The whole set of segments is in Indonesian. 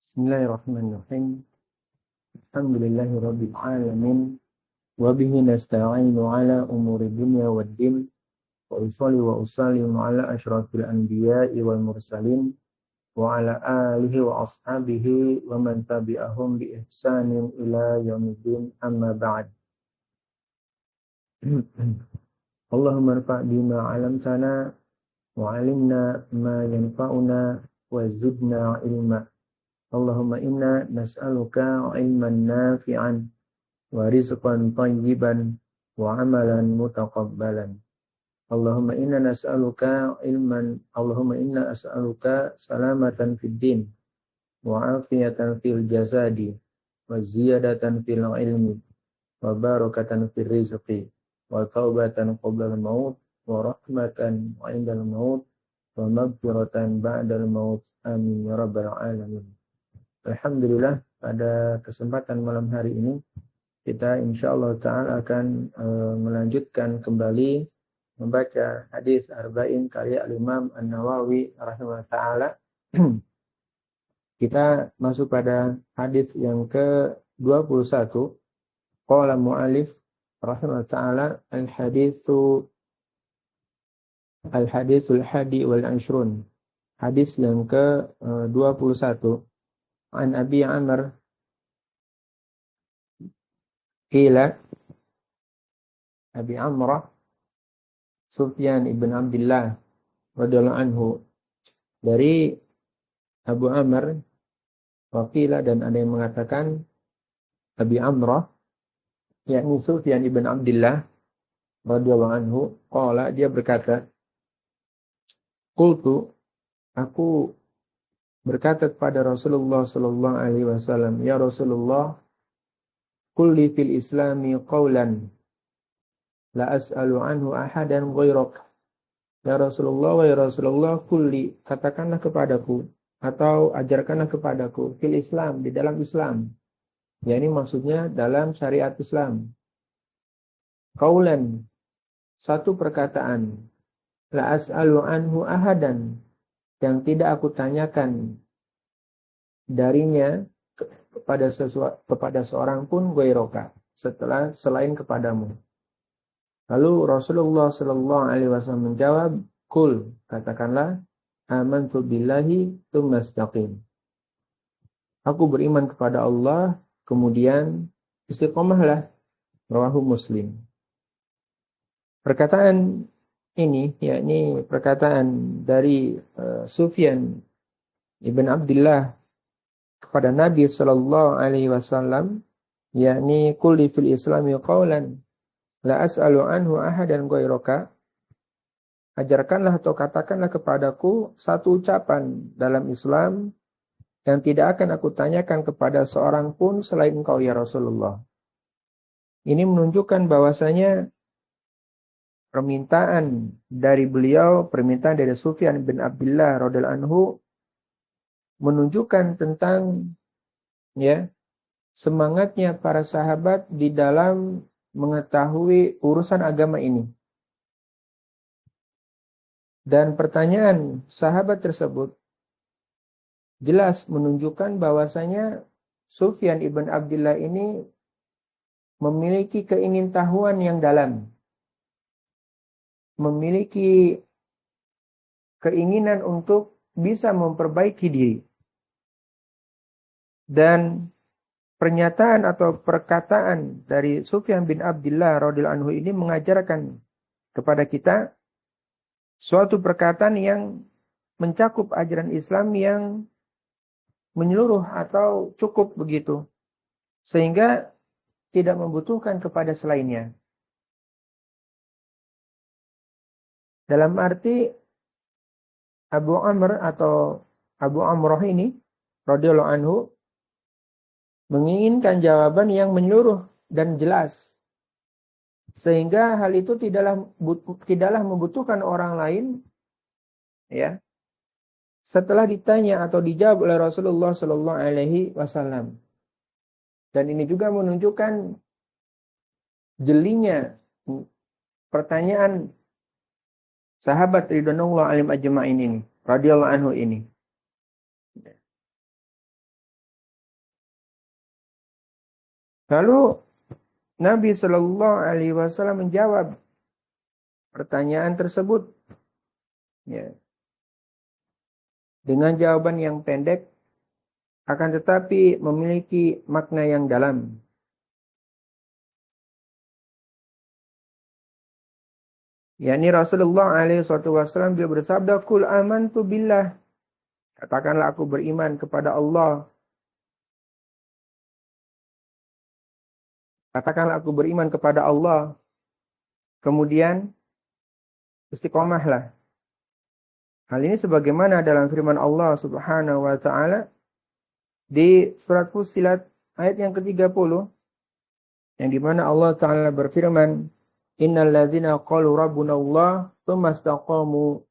Bismillahirrahmanirrahim. Alhamdulillahirabbil alamin wa bihi nasta'inu ala umuri dunya waddin wa usolli wa usallimu ala asyrafil anbiya'i wal mursalin wa ala alihi wa ashabihi wa man tabi'ahum bi ihsanin ila yaumiddin amma ba'd. Allahumma anfa' bima 'allamtana wa 'allimna ma yanfa'una wa zidna ilma. Allahumma inna nas'aluka ilman nafi'an wa rizqan tayyiban wa amalan mutaqabbalan. Allahumma inna as'aluka salamatan fid din wa afiyatan fil jasadi wa ziyadatan fil ilmi wa barakatan fil rizqi wa taubatan qabla al-maut wa rahmatan 'indal maut wa maghfiratan ba'dal maut. Amin ya rabbal alamin. Alhamdulillah, pada kesempatan malam hari ini kita insyaallah ta'ala akan melanjutkan kembali membaca hadis arba'in karya Al-Imam An-Nawawi rahimahullah ta'ala. Kita masuk pada hadis yang ke-21. Qala mu'alif rahimahullah ta'ala al-hadisul hadi wal ashrun. Hadis yang ke-21. An Abi Amr qila Abi Amrah Sufyan ibn Abdullah radhiyallahu anhu, dari Abu Amr, waqila, dan ada yang mengatakan Abi Amrah, yakni Sufyan ibn Abdullah radhiyallahu anhu, qala, dia berkata, qultu, aku berkata kepada Rasulullah sallallahu alaihi wasallam, ya Rasulullah, kulli fil islami qawlan la as'alu anhu ahadan ghairak. Ya Rasulullah, wa ya Rasulullah, kulli, katakanlah kepadaku atau ajarkanlah kepadaku fil Islam, di dalam Islam. Ya, ini maksudnya dalam syariat Islam. Qawlan, satu perkataan, la as'alu anhu ahadan, yang tidak aku tanyakan darinya kepada seorang pun ghairaka, selain kepadamu. Lalu Rasulullah sallallahu alaihi wasallam menjawab, kul, katakanlah, amantu billahi tsumma istaqim. Aku beriman kepada Allah, kemudian istiqomahlah. Rawahu Muslim. Perkataan ini, yakni perkataan dari Sufyan ibn Abdullah kepada Nabi sallallahu alaihi wasallam, yakni kulli fil islami qawlan la as'alu anhu ahadan ghairaka, ajarkanlah atau katakanlah kepadaku satu ucapan dalam Islam yang tidak akan aku tanyakan kepada seorang pun selain engkau ya Rasulullah. Ini menunjukkan bahwasanya permintaan dari Sufyan bin Abdullah radhiyallahu anhu menunjukkan tentang semangatnya para sahabat di dalam mengetahui urusan agama ini. Dan pertanyaan sahabat tersebut jelas menunjukkan bahwasanya Sufyan ibn Abdullah ini memiliki keingintahuan yang dalam, memiliki keinginan untuk bisa memperbaiki diri. Dan pernyataan atau perkataan dari Sufyan bin Abdullah radhiyallahu anhu ini mengajarkan kepada kita suatu perkataan yang mencakup ajaran Islam yang menyeluruh atau cukup begitu, sehingga tidak membutuhkan kepada selainnya. Dalam arti Abu Amr atau Abu Amrah ini radhiyallahu anhu menginginkan jawaban yang menyeluruh dan jelas, sehingga hal itu tidaklah membutuhkan orang lain, ya, setelah ditanya atau dijawab oleh Rasulullah sallallahu alaihi wasallam. Dan ini juga menunjukkan jelinya pertanyaan sahabat ridwanullah alim ajma'in ini, radhiyallahu anhu ini. Lalu Nabi Shallallahu Alaihi Wasallam menjawab pertanyaan tersebut, ya, dengan jawaban yang pendek, akan tetapi memiliki makna yang dalam. Yani Rasulullah alaihi wasallam beliau bersabda, "Qul amantu billah." Katakanlah aku beriman kepada Allah. Katakanlah aku beriman kepada Allah. Kemudian istiqomahlah. Hal ini sebagaimana dalam firman Allah Subhanahu wa taala di surat Fussilat ayat yang ke-30, yang di mana Allah taala berfirman, "Innal ladzina qalu rabbuna Allah tsumma istaqamu."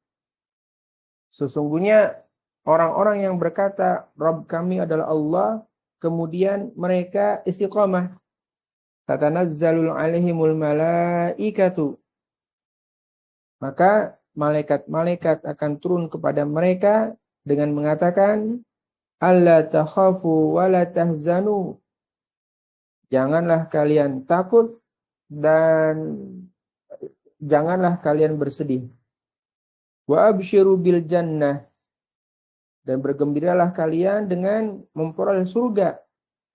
Sesungguhnya orang-orang yang berkata Rabb kami adalah Allah, kemudian mereka istiqamah. Tatanazzalul alaihimul malaikatu. Maka malaikat-malaikat akan turun kepada mereka dengan mengatakan, "Alla takhafu wa la tahzanu." Janganlah kalian takut dan janganlah kalian bersedih. Wa absyiru bil jannah. Dan bergembiralah kalian dengan memperoleh surga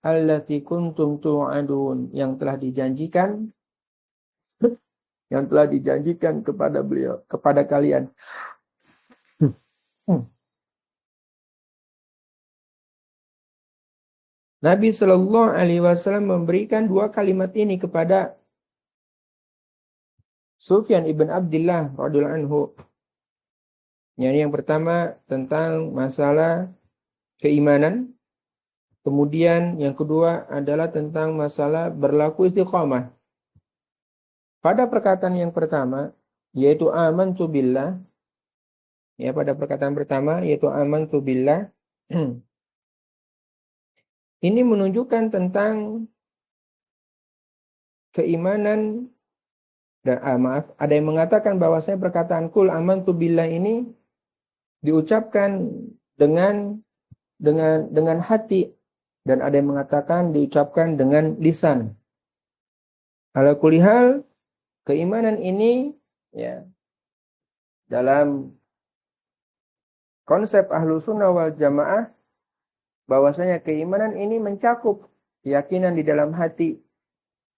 allati kuntum tu'adun, yang telah dijanjikan kepada kalian. Nabi Shallallahu Alaihi Wasallam memberikan dua kalimat ini kepada Sufyan ibn Abdullah radhiyallahu anhu. Yang pertama tentang masalah keimanan. Kemudian yang kedua adalah tentang masalah berlaku istiqamah. Pada perkataan yang pertama, yaitu amantu billah. Ya, pada perkataan pertama, yaitu amantu billah. Ini menunjukkan tentang keimanan. Dan ada yang mengatakan bahwasanya perkataan kul amantu billah ini diucapkan dengan hati, dan ada yang mengatakan diucapkan dengan lisan. Ala kulli hal, keimanan ini ya dalam konsep ahlu sunnah wal jamaah, bahwasanya keimanan ini mencakup keyakinan di dalam hati,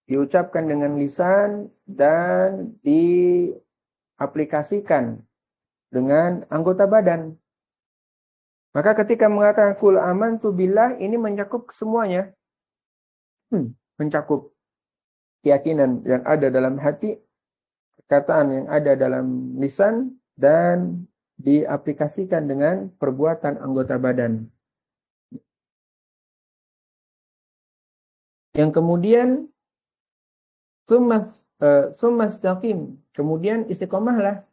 diucapkan dengan lisan, dan diaplikasikan dengan anggota badan. Maka ketika mengatakan kul amantu billah, ini mencakup semuanya. Mencakup keyakinan yang ada dalam hati, perkataan yang ada dalam lisan, dan diaplikasikan dengan perbuatan anggota badan. Yang kemudian summa istaqim, kemudian istiqomahlah.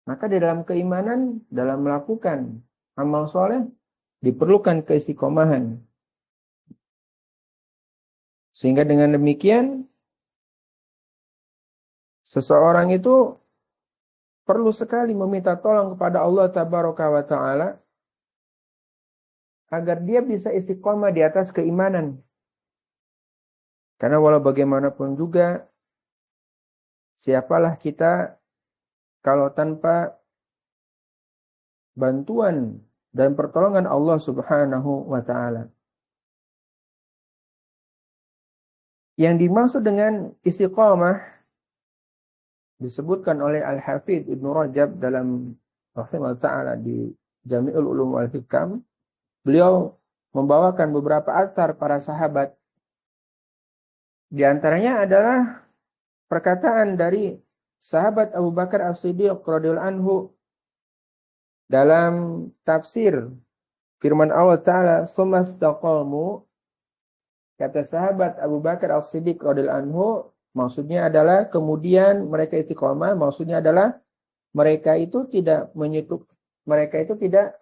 Maka di dalam keimanan, dalam melakukan amal soleh, diperlukan keistiqomahan. Sehingga dengan demikian, seseorang itu perlu sekali meminta tolong kepada Allah Tabaraka wa Ta'ala, agar dia bisa istiqomah di atas keimanan. Karena walau bagaimanapun juga, siapalah kita kalau tanpa bantuan dan pertolongan Allah Subhanahu wa Ta'ala. Yang dimaksud dengan istiqamah disebutkan oleh Al-Hafidh Ibnu Rajab dalam rahimahullah ta'ala di Jami'ul Ulum wal Hikam. Beliau membawakan beberapa atsar para sahabat. Di antaranya adalah perkataan dari sahabat Abu Bakar As-Siddiq radhiyallahu anhu dalam tafsir firman Allah Ta'ala, "Tsumastaqamu." Kata sahabat Abu Bakar As-Siddiq radhiyallahu anhu, maksudnya adalah kemudian mereka istiqomah, maksudnya adalah mereka itu tidak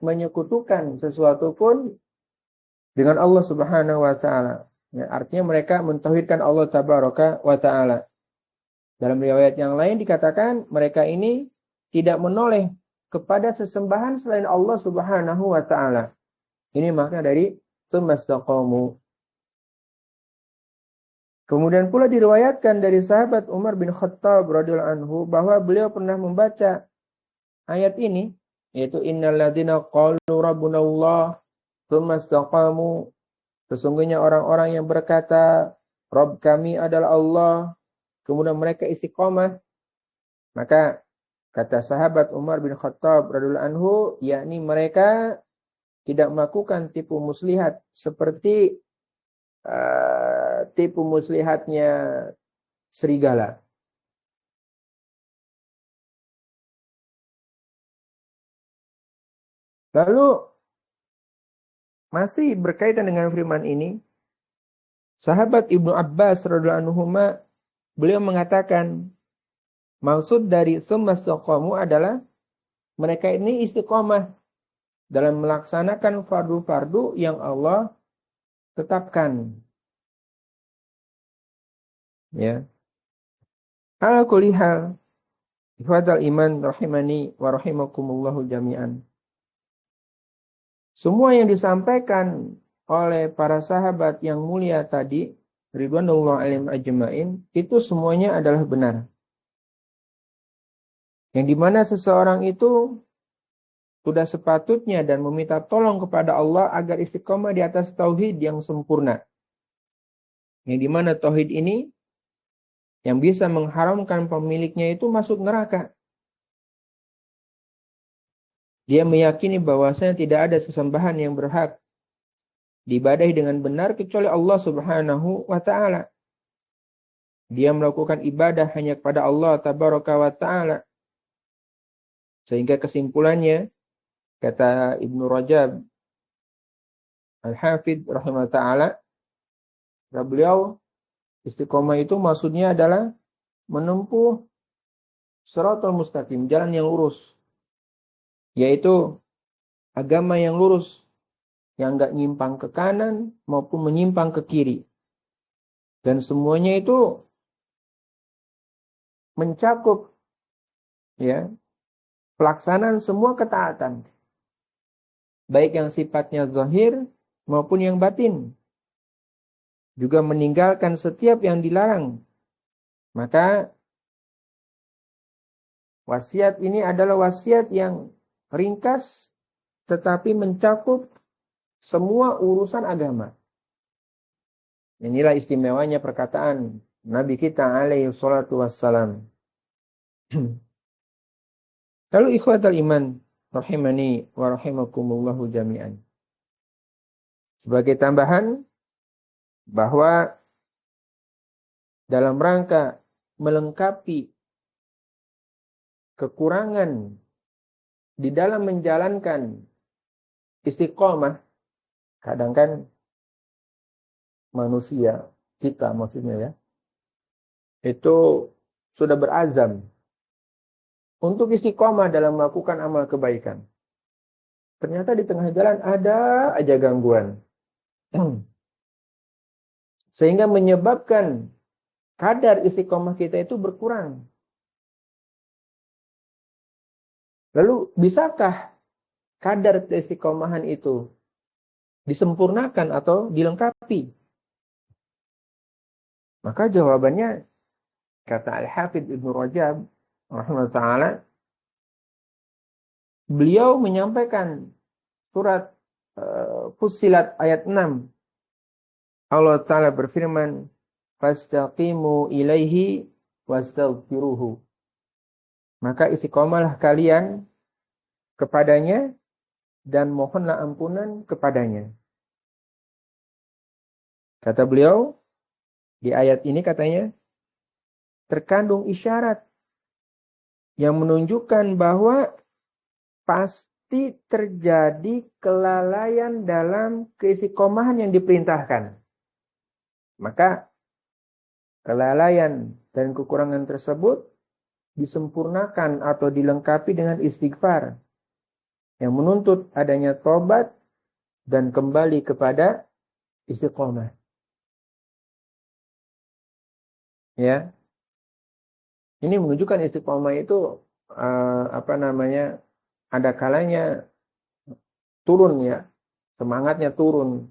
menyekutukan sesuatu pun dengan Allah Subhanahu wa Ta'ala. Ya, artinya mereka mentauhidkan Allah Tabaraka wa Ta'ala. Dalam riwayat yang lain dikatakan mereka ini tidak menoleh kepada sesembahan selain Allah Subhanahu wa Ta'ala. Ini makna dari tsumastaqamu. Kemudian pula diriwayatkan dari sahabat Umar bin Khattab radhiyallahu anhu bahwa beliau pernah membaca ayat ini, yaitu innal ladzina qalu rabbunallah tsumma istaqamu, sesungguhnya orang-orang yang berkata Rabb kami adalah Allah, kemudian mereka istiqomah, maka kata sahabat Umar bin Khattab radhiyallahu anhu, yakni mereka tidak melakukan tipu muslihat seperti tipu muslihatnya serigala. Lalu masih berkaitan dengan firman ini, sahabat Ibnu Abbas radhiyallahu anhu beliau mengatakan maksud dari tsumma istaqamu adalah mereka ini istiqomah dalam melaksanakan fardu-fardu yang Allah tetapkan. Ya. Ala kulli hal, ikhwatal iman rahimani wa rahimakumullahu jami'an. Semua yang disampaikan oleh para sahabat yang mulia tadi, ridwanullah alaihim ajma'in, itu semuanya adalah benar. Yang dimana seseorang itu sudah sepatutnya dan meminta tolong kepada Allah agar istiqomah di atas tauhid yang sempurna. Yang dimana tauhid ini yang bisa mengharamkan pemiliknya itu masuk neraka. Dia meyakini bahwasanya tidak ada sesembahan yang berhak diibadahi dengan benar kecuali Allah Subhanahu wa taala. Dia melakukan ibadah hanya kepada Allah Tabaraka wa taala. Sehingga kesimpulannya, kata Ibnu Rajab Al-Hafidh rahimahullah taala, beliau istiqomah itu maksudnya adalah menempuh shiratal mustaqim, jalan yang lurus, yaitu agama yang lurus, yang enggak nyimpang ke kanan maupun menyimpang ke kiri. Dan semuanya itu mencakup ya pelaksanaan semua ketaatan, baik yang sifatnya zahir maupun yang batin. Juga meninggalkan setiap yang dilarang. Maka wasiat ini adalah wasiat yang ringkas tetapi mencakup semua urusan agama. Inilah istimewanya perkataan Nabi kita alaihi salatu wassalam. Lalu ikhwatal iman rahimani wa rahimakumullahu jami'an. Sebagai tambahan bahwa dalam rangka melengkapi kekurangan di dalam menjalankan istiqomah, kadang kan manusia, kita maksudnya ya, itu sudah berazam untuk istiqomah dalam melakukan amal kebaikan. Ternyata di tengah jalan ada aja gangguan. Sehingga menyebabkan kadar istiqomah kita itu berkurang. Lalu bisakah kadar istiqomahan itu disempurnakan atau dilengkapi? Maka jawabannya, kata Al-Hafidh Ibnu Rajab rahimahullah ta'ala, beliau menyampaikan surat Fussilat ayat 6. Allah Ta'ala berfirman, fastaqimu ilaihi wastaghfiruhu. Maka istiqomalah kalian kepadanya dan mohonlah ampunan kepadanya. Kata beliau, di ayat ini katanya, terkandung isyarat yang menunjukkan bahwa pasti terjadi kelalaian dalam keistiqomahan yang diperintahkan. Maka kelalaian dan kekurangan tersebut disempurnakan atau dilengkapi dengan istighfar yang menuntut adanya tobat dan kembali kepada istiqomah. Ya, ini menunjukkan istiqomah itu ada kalanya turun ya, semangatnya turun,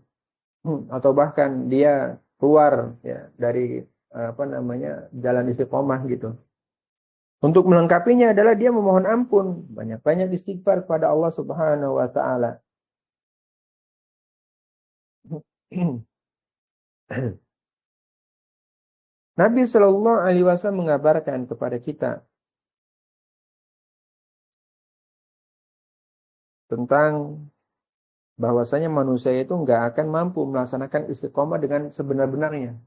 atau bahkan dia keluar ya dari jalan istiqomah gitu. Untuk melengkapinya adalah dia memohon ampun, banyak-banyak istighfar kepada Allah Subhanahu wa taala. Nabi Shallallahu alaihi wasallam mengabarkan kepada kita tentang bahwasanya manusia itu nggak akan mampu melaksanakan istiqomah dengan sebenar-benarnya.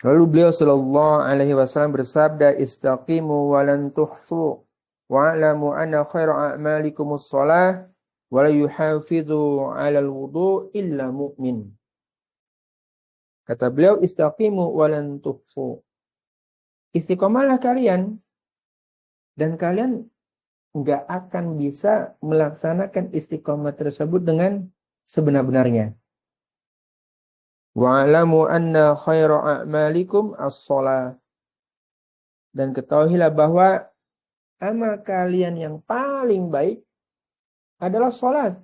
Lalu beliau Shallallahu alaihi wasallam bersabda, "Istaqimu wa lan tuhsu wa'lamu anna khairu a'malikum shalah wa la yuhafidhu 'alal wudu' illa mu'min." Kata beliau, "Istaqimu wa lan tuhsu." Istiqomahlah kalian dan kalian nggak akan bisa melaksanakan istiqomah tersebut dengan sebenar-benarnya. Wa'lamu anna khairu a'malikum as-shalah. Dan ketahuilah bahwa amal kalian yang paling baik adalah salat.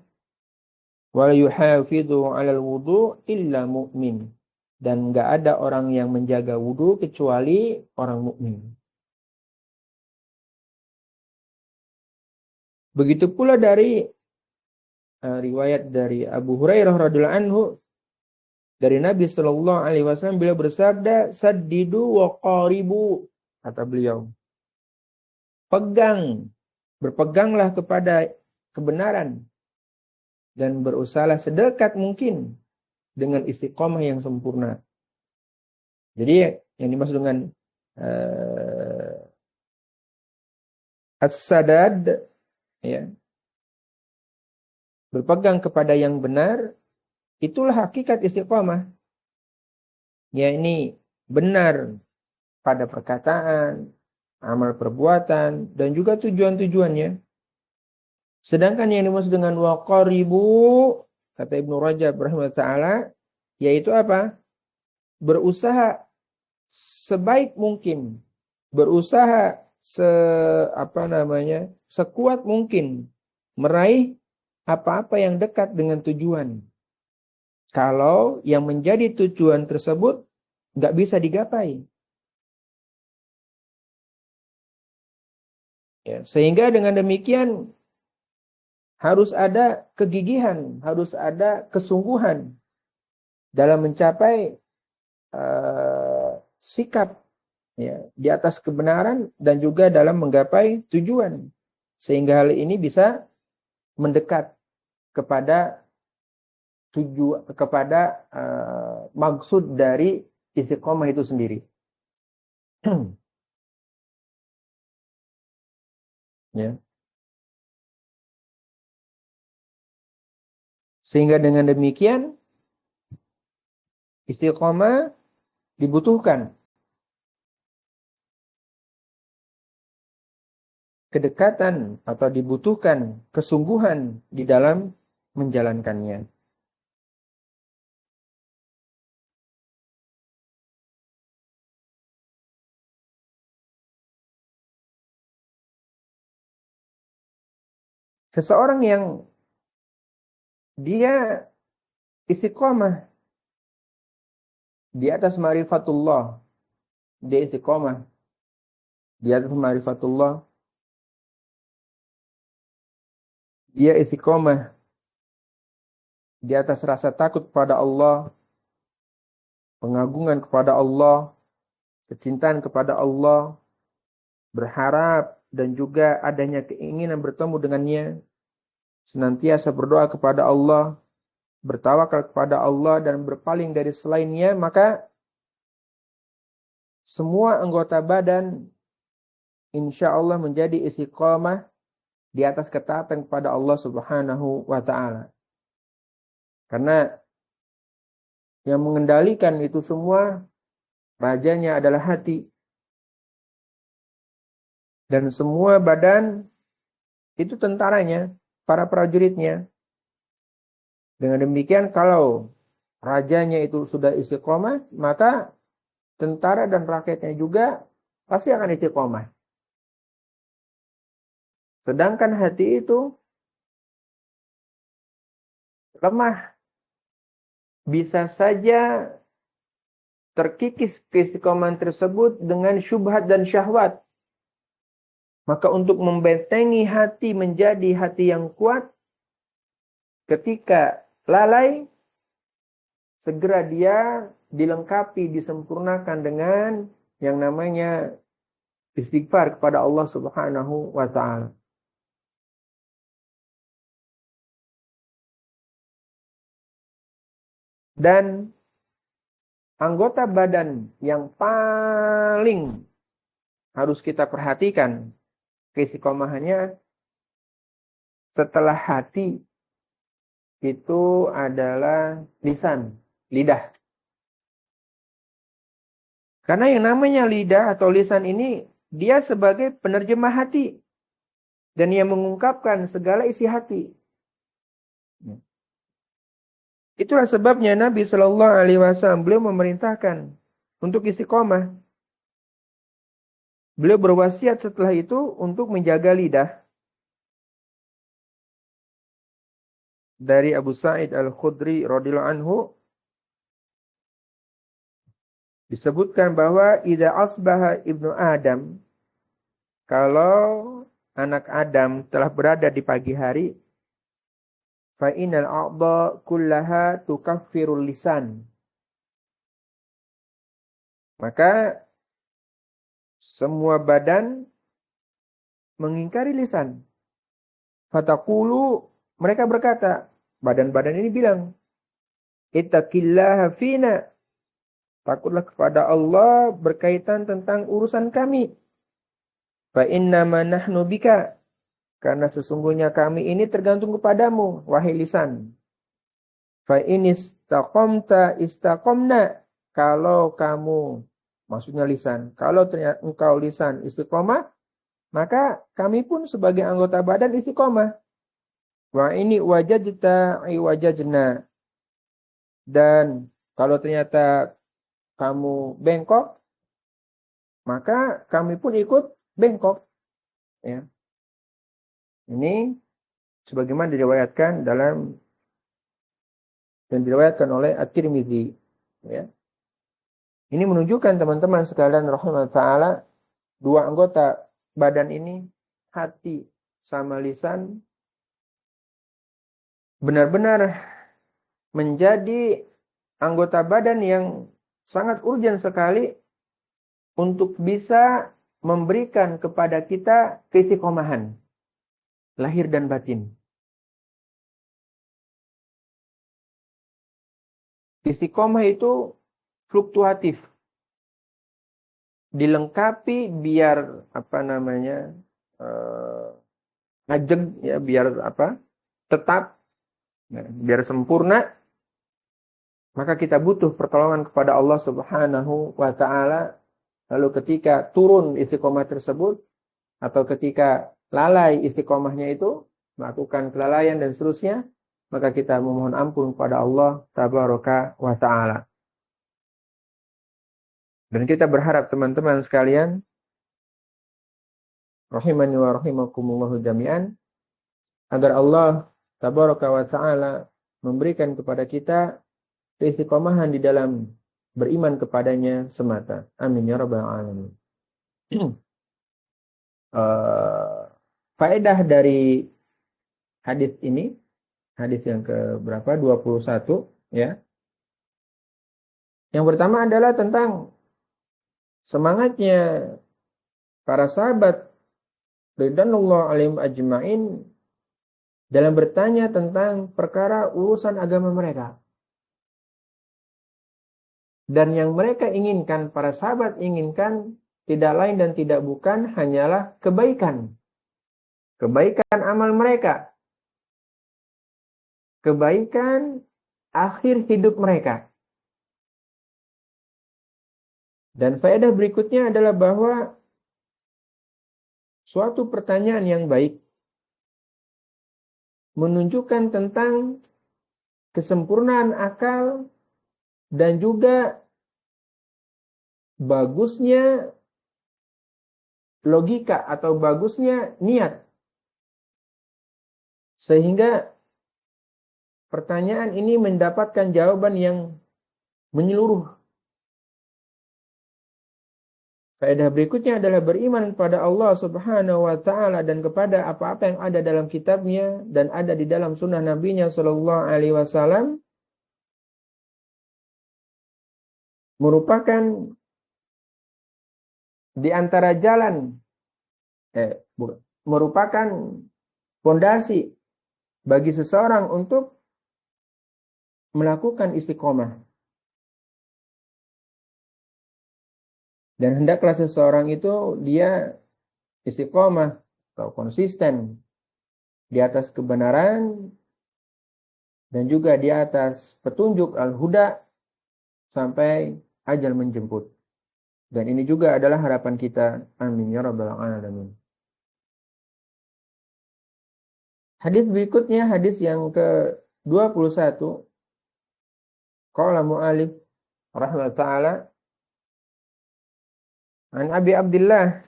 Wa yuhafidhu 'alal wudu' illa mu'min. Dan enggak ada orang yang menjaga wudu kecuali orang mukmin. Begitu pula dari riwayat dari Abu Hurairah radhiyallahu anhu dari Nabi sallallahu alaihi wasallam, beliau bersabda, "Saddidu wa qaribu." Kata beliau, berpeganglah kepada kebenaran dan berusahalah sedekat mungkin dengan istiqomah yang sempurna. Jadi yang dimaksud dengan as-sadad, ya, berpegang kepada yang benar, itulah hakikat istiqomah. Ya, ini benar pada perkataan, amal perbuatan, dan juga tujuan-tujuannya. Sedangkan yang dimaksud dengan waqaribu, kata Ibnu Rajab rahimahullah ta'ala, yaitu apa? Berusaha sebaik mungkin, berusaha sekuat mungkin meraih apa-apa yang dekat dengan tujuan. Kalau yang menjadi tujuan tersebut nggak bisa digapai. Ya, sehingga dengan demikian harus ada kegigihan, harus ada kesungguhan dalam mencapai sikap ya, di atas kebenaran dan juga dalam menggapai tujuan. Sehingga hal ini bisa mendekat kepada maksud dari istiqomah itu sendiri. Ya. Sehingga dengan demikian istiqomah dibutuhkan kedekatan atau dibutuhkan kesungguhan di dalam menjalankannya. Seseorang yang dia istiqomah di atas ma'rifatullah, dia istiqomah di atas ma'rifatullah, dia istiqomah di atas rasa takut kepada Allah, pengagungan kepada Allah, kecintaan kepada Allah, berharap dan juga adanya keinginan bertemu dengannya, senantiasa berdoa kepada Allah, bertawakal kepada Allah dan berpaling dari selainnya, maka semua anggota badan insya Allah menjadi istiqamah di atas ketaatan kepada Allah Subhanahu wa ta'ala. Karena yang mengendalikan itu semua rajanya adalah hati. Dan semua badan itu tentaranya, para prajuritnya. Dengan demikian kalau rajanya itu sudah istiqomah, maka tentara dan rakyatnya juga pasti akan istiqomah. Sedangkan hati itu lemah bisa saja terkikis keistiqomahan tersebut dengan syubhat dan syahwat. Maka untuk membentengi hati menjadi hati yang kuat, ketika lalai, segera dia dilengkapi, disempurnakan dengan yang namanya istighfar kepada Allah Subhanahu wa ta'ala. Dan anggota badan yang paling harus kita perhatikan keistiqomahannya setelah hati itu adalah lisan, lidah. Karena yang namanya lidah atau lisan ini dia sebagai penerjemah hati dan yang mengungkapkan segala isi hati. Itulah sebabnya Nabi Shallallahu Alaihi Wasallam beliau memerintahkan untuk istiqomah. Beliau berwasiat setelah itu untuk menjaga lidah. Dari Abu Sa'id Al-Khudri radhiyallahu anhu disebutkan bahwa idza asbaha ibnu Adam, kalau anak Adam telah berada di pagi hari, fa innal a'dha kullaha tukaffirul lisan. Maka semua badan mengingkari lisan. Fataqulu, mereka berkata, badan-badan ini bilang, ittaqillaha fina, takutlah kepada Allah berkaitan tentang urusan kami. Fa innama nahnu bika, karena sesungguhnya kami ini tergantung kepadamu, wahai lisan. Fa inistaqamta istaqamna, kalau kamu, maksudnya lisan, kalau ternyata engkau lisan istiqomah, maka kami pun sebagai anggota badan istiqomah. Wa ini wajajta iwajajna, dan kalau ternyata kamu bengkok, maka kami pun ikut bengkok. Ya. Ini sebagaimana diriwayatkan oleh At-Tirmidzi. Ya. Ini menunjukkan teman-teman sekalian rahimahullah ta'ala, dua anggota badan ini, hati sama lisan, benar-benar menjadi anggota badan yang sangat urgen sekali untuk bisa memberikan kepada kita keistiqomahan lahir dan batin. Istiqomah itu fluktuatif, dilengkapi biar ngajeg ya, biar tetap, biar sempurna. Maka kita butuh pertolongan kepada Allah Subhanahu wa ta'ala. Lalu ketika turun istiqomah tersebut, atau ketika lalai istiqomahnya itu, melakukan kelalaian dan seterusnya, maka kita memohon ampun kepada Allah Tabaraka wa ta'ala. Dan kita berharap teman-teman sekalian, rahimani wa rahimakumullahu jami'an, agar Allah Tabaraka wa ta'ala memberikan kepada kita keistiqomahan di dalam beriman kepadanya semata. Amin ya rabbal alamin. Faedah dari hadis ini, hadis yang ke berapa? 21 ya. Yang pertama adalah tentang semangatnya para sahabat ridwanullah alaihim ajmain dalam bertanya tentang perkara urusan agama mereka. Dan yang mereka inginkan, para sahabat inginkan, tidak lain dan tidak bukan hanyalah kebaikan. Kebaikan amal mereka. Kebaikan akhir hidup mereka. Dan faedah berikutnya adalah bahwa suatu pertanyaan yang baik menunjukkan tentang kesempurnaan akal dan juga bagusnya logika atau bagusnya niat. Sehingga pertanyaan ini mendapatkan jawaban yang menyeluruh. Faedah berikutnya adalah beriman kepada Allah Subhanahu wa taala dan kepada apa-apa yang ada dalam kitabnya dan ada di dalam sunnah nabinya sallallahu alaihi wasallam merupakan di antara jalan merupakan fondasi bagi seseorang untuk melakukan istiqomah. Dan hendaklah seseorang itu dia istiqomah atau konsisten di atas kebenaran dan juga di atas petunjuk al-huda sampai ajal menjemput. Dan ini juga adalah harapan kita. Amin ya rabbal alamin. Hadis berikutnya, hadis yang ke-21. Qala mu'alif rahimahullah ta'ala an Abi Abdullah,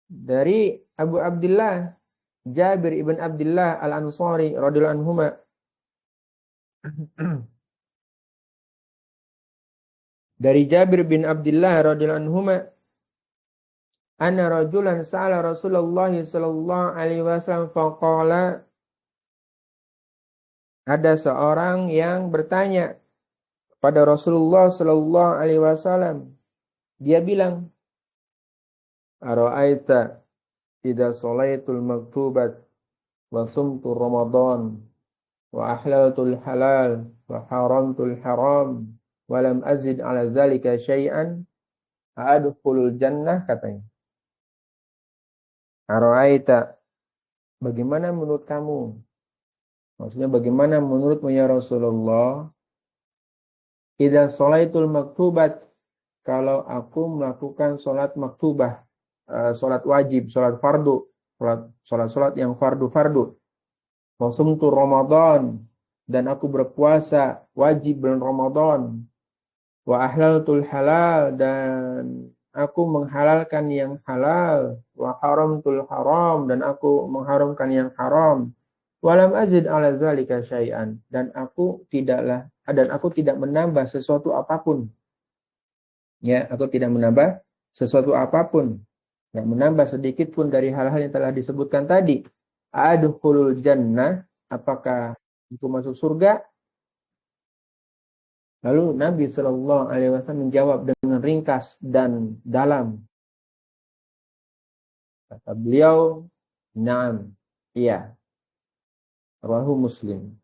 dari Abu Abdullah Jabir ibn Abdullah al-Ansari radhiyallahu anhuma, dari Jabir bin Abdullah radhiyallahu anhuma, anna rajulan sa'ala Rasulullah sallallahu alaihi wasallam faqala, ada seorang yang bertanya pada Rasulullah sallallahu alaihi wasallam. Dia bilang, "Ara'aita idza sholaitul maktubat wa sumtu Ramadan wa ahlaltul halal wa haramtul haram wa lam azid ala dzalika syai'an adkhulul jannah," katanya. Ara'aita, bagaimana menurut kamu? Maksudnya bagaimana menurutmu ya Rasulullah? Idza sholaitul maktubat, kalau aku melakukan sholat maktubah, sholat wajib, sholat fardu, sholat yang fardu. Wasumtu Ramadan, dan aku berpuasa wajib bulan Ramadan. Wa ahlaltul halal, dan aku menghalalkan yang halal. Wa haramtul haram, dan aku mengharamkan yang haram. Walam azid ala dzalika syai'an, dan aku tidak menambah sesuatu apapun. Ya, aku tidak menambah sesuatu apapun. Tidak menambah sedikit pun dari hal-hal yang telah disebutkan tadi. Adkhulul jannah, apakah aku masuk surga? Lalu Nabi Shallallahu alaihi wasallam menjawab dengan ringkas dan dalam. Kata beliau, "Na'am." Iya. Rawahu Muslim.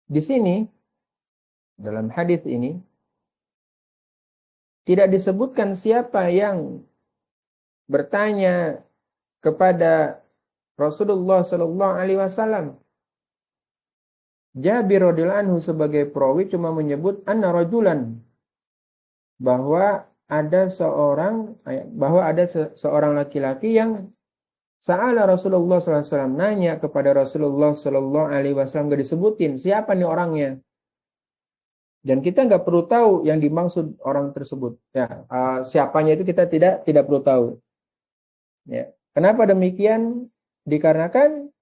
Di sini, dalam hadis ini, tidak disebutkan siapa yang bertanya kepada Rasulullah Sallallahu Alaihi Wasallam. Jabir radhiyallahu anhu sebagai perawi cuma menyebut anna rajulan, bahwa ada seorang laki-laki yang sa'ala Rasulullah sallallahu alaihi wasallam, nanya kepada Rasulullah sallallahu alaihi wasallam, gak disebutin siapa nih orangnya. Dan kita nggak perlu tahu yang dimaksud orang tersebut. Ya, siapanya itu kita tidak perlu tahu. Ya. Kenapa demikian? Dikarenakan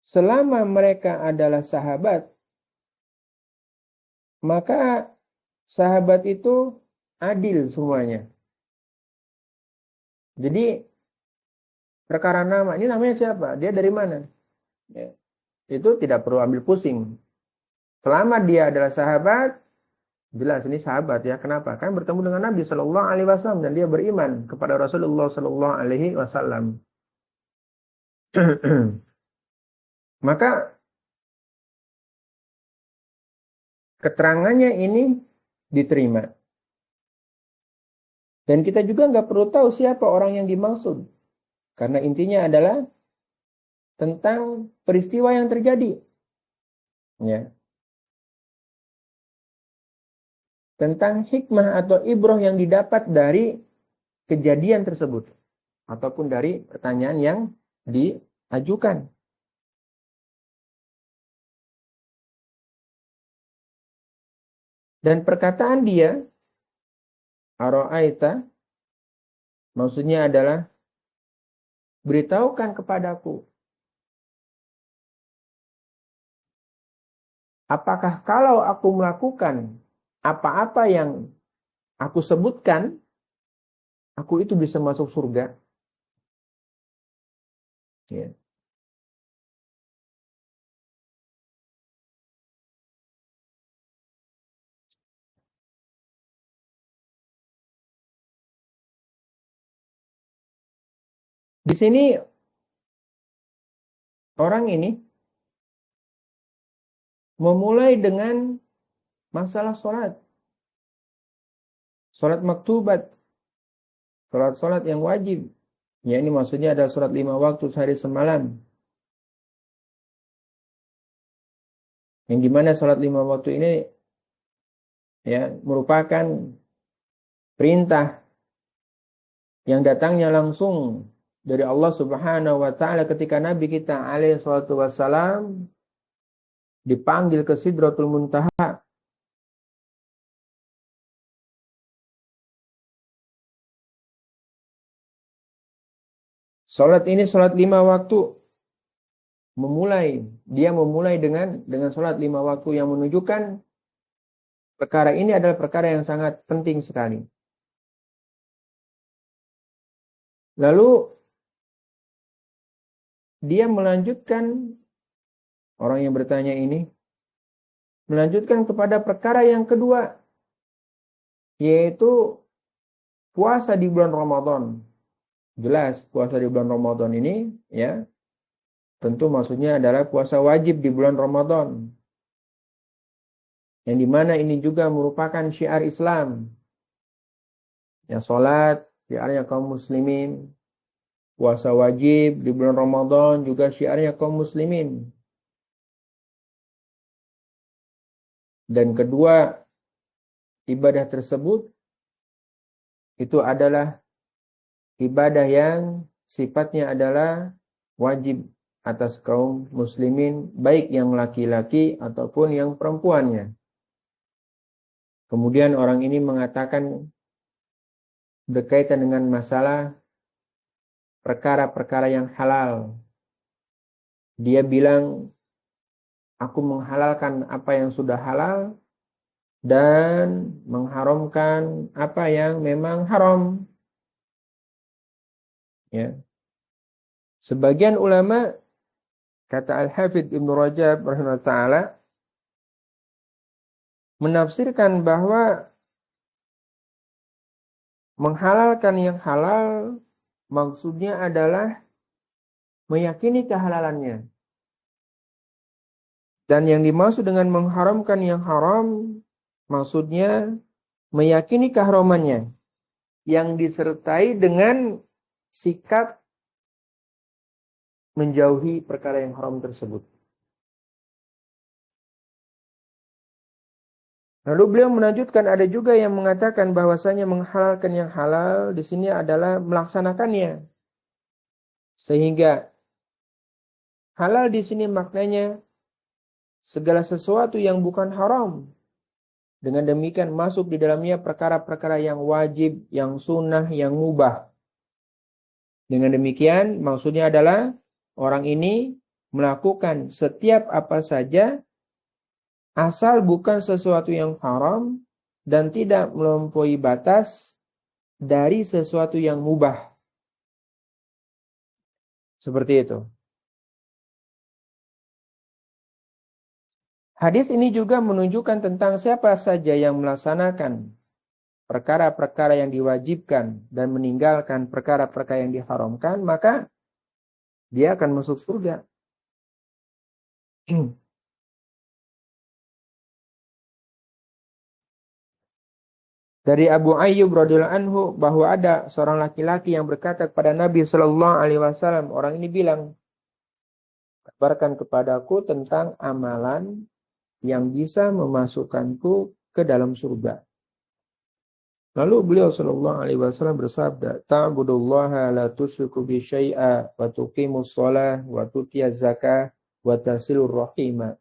selama mereka adalah sahabat, maka sahabat itu adil semuanya. Jadi perkara nama, ini namanya siapa? Dia dari mana? Ya. Itu tidak perlu ambil pusing. Selama dia adalah sahabat, jelas ini sahabat ya. Kenapa? Kan bertemu dengan Nabi Shallallahu Alaihi Wasallam dan dia beriman kepada Rasulullah Shallallahu Alaihi Wasallam. Maka keterangannya ini diterima. Dan kita juga nggak perlu tahu siapa orang yang dimaksud. Karena intinya adalah tentang peristiwa yang terjadi. Ya. Tentang hikmah atau ibroh yang didapat dari kejadian tersebut. Ataupun dari pertanyaan yang diajukan. Dan perkataan dia, ara'aita, maksudnya adalah, beritahukan kepadaku, apakah kalau aku melakukan apa-apa yang aku sebutkan, aku itu bisa masuk surga? Ya. Di sini orang ini memulai dengan masalah sholat. Sholat maktubat. Sholat-sholat yang wajib. Ya, ini maksudnya ada sholat 5 waktu sehari semalam. Yang dimana sholat 5 waktu ini ya merupakan perintah yang datangnya langsung dari Allah Subhanahu wa taala ketika Nabi kita alaihi salatu wassalam dipanggil ke Sidratul Muntaha. Salat ini salat 5 waktu. Dia memulai dengan salat 5 waktu yang menunjukkan perkara ini adalah perkara yang sangat penting sekali. Lalu dia melanjutkan, orang yang bertanya ini melanjutkan kepada perkara yang kedua, yaitu puasa di bulan Ramadan. Jelas puasa di bulan Ramadan ini ya tentu maksudnya adalah puasa wajib di bulan Ramadan. Yang dimana ini juga merupakan syiar Islam. Ya, sholat syiarnya kaum muslimin. Puasa wajib di bulan Ramadan juga syiarnya kaum muslimin. Dan kedua ibadah tersebut itu adalah ibadah yang sifatnya adalah wajib atas kaum muslimin, baik yang laki-laki ataupun yang perempuannya. Kemudian orang ini mengatakan berkaitan dengan masalah perkara-perkara yang halal. Dia bilang, aku menghalalkan apa yang sudah halal dan mengharamkan apa yang memang haram. Ya. Sebagian ulama, kata Al-Hafidh Ibnu Rajab rahimahullah ta'ala, menafsirkan bahwa menghalalkan yang halal maksudnya adalah meyakini kehalalannya. Dan yang dimaksud dengan mengharamkan yang haram maksudnya meyakini keharamannya yang disertai dengan sikap menjauhi perkara yang haram tersebut. Lalu beliau melanjutkan, ada juga yang mengatakan bahwasanya menghalalkan yang halal di sini adalah melaksanakannya. Sehingga halal di sini maknanya segala sesuatu yang bukan haram. Dengan demikian masuk di dalamnya perkara-perkara yang wajib, yang sunnah, yang mubah. Dengan demikian maksudnya adalah orang ini melakukan setiap apa saja asal bukan sesuatu yang haram dan tidak melampaui batas dari sesuatu yang mubah. Seperti itu. Hadis ini juga menunjukkan tentang siapa saja yang melaksanakan perkara-perkara yang diwajibkan dan meninggalkan perkara-perkara yang diharamkan, maka dia akan masuk surga. Dari Abu Ayyub radhiyallahu anhu bahwa ada seorang laki-laki yang berkata kepada Nabi sallallahu alaihi wasallam, orang ini bilang, kabarkan kepadaku tentang amalan yang bisa memasukkanku ke dalam surga. Lalu beliau sallallahu alaihi wasallam bersabda, ta'budullaha la tusyriku bi syai'a wa tuqimus shalah wa tutiyaz zakah wa tasilur rahimah.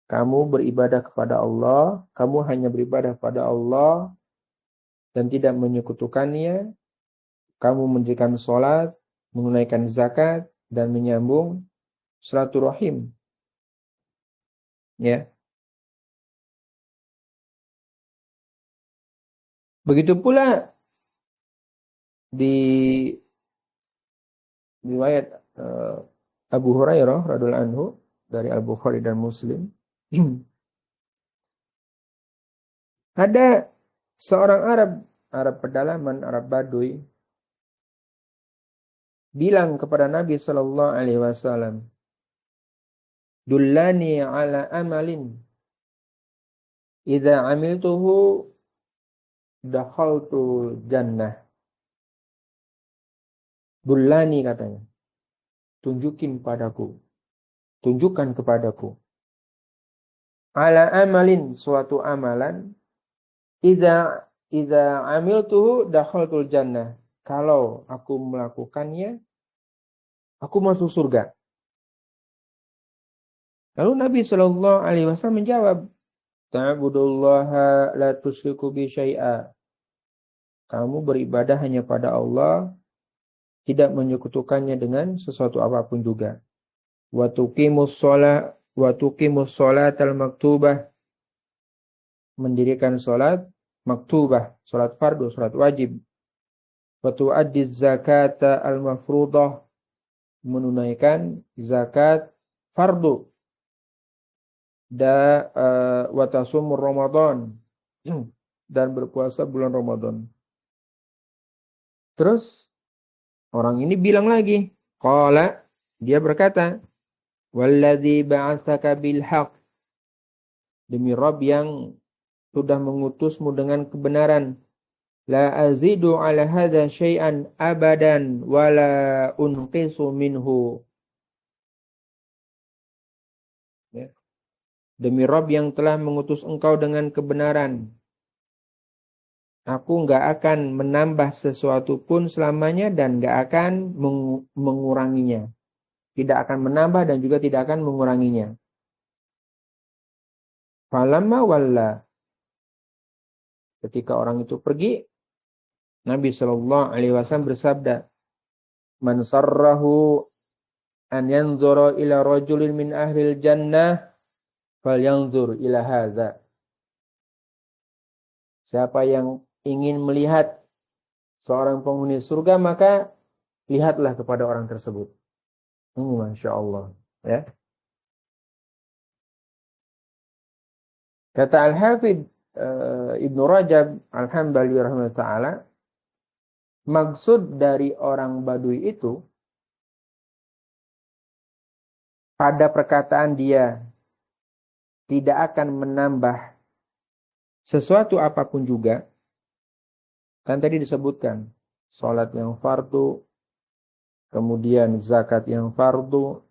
Kamu beribadah kepada Allah, kamu hanya beribadah kepada Allah dan tidak menyekutukannya. Kamu mendirikan sholat, menunaikan zakat, dan menyambung silaturahim. Ya. Begitu pula di riwayat Abu Hurairah radhiyallahu anhu dari Al-Bukhari dan Muslim. Ada seorang Arab pedalaman, Arab Baduy, bilang kepada Nabi Shallallahu Alaihi Wasallam, "Dullani ala amalin, idza amiltuhu dakhaltu jannah." Dullani katanya, tunjukkan kepadaku. Ala amalin, suatu amalan, idza amiltuhu dakhaltul jannah. Kalau aku melakukannya, aku masuk surga. Lalu Nabi Shallallahu Alaihi Wasallam menjawab, "Ta'budullaha la tusyriku bi syai'a." Kamu beribadah hanya pada Allah, tidak menyekutukannya dengan sesuatu apapun juga. Wa tuqimus sholatal maktubah. Mendirikan salat maktubah, salat fardu, salat wajib. Wa tu'addiz zakata al-mafruḍah. Menunaikan zakat fardu. Wa tasumur Ramadan. Dan berpuasa bulan Ramadan. Terus orang ini bilang lagi, qala, dia berkata, "Walladzi ba'atsaka bil haqq." Demi Rabb yang sudah mengutusmu dengan kebenaran. La azidu ala hadza syai'an abadan wala unqisu minhu. Ya. Demi Rabb yang telah mengutus engkau dengan kebenaran, aku enggak akan menambah sesuatu pun selamanya dan enggak akan menguranginya. Tidak akan menambah dan juga tidak akan menguranginya. Falamma walla. Ketika orang itu pergi, Nabi Shallallahu Alaihi Wasallam bersabda, "Man sarrahu an yanzura ila rajulin min ahlil jannah, falyanzur ila hadza." Siapa yang ingin melihat seorang penghuni surga, maka lihatlah kepada orang tersebut. Masya Allah. Ya. Kata Al-Hafidh Ibnu Rajab Al-Hambali rahimahullah ta'ala, maksud dari orang Baduy itu, pada perkataan dia tidak akan menambah sesuatu apapun juga. Kan tadi disebutkan salat yang fardu, kemudian zakat yang fardu,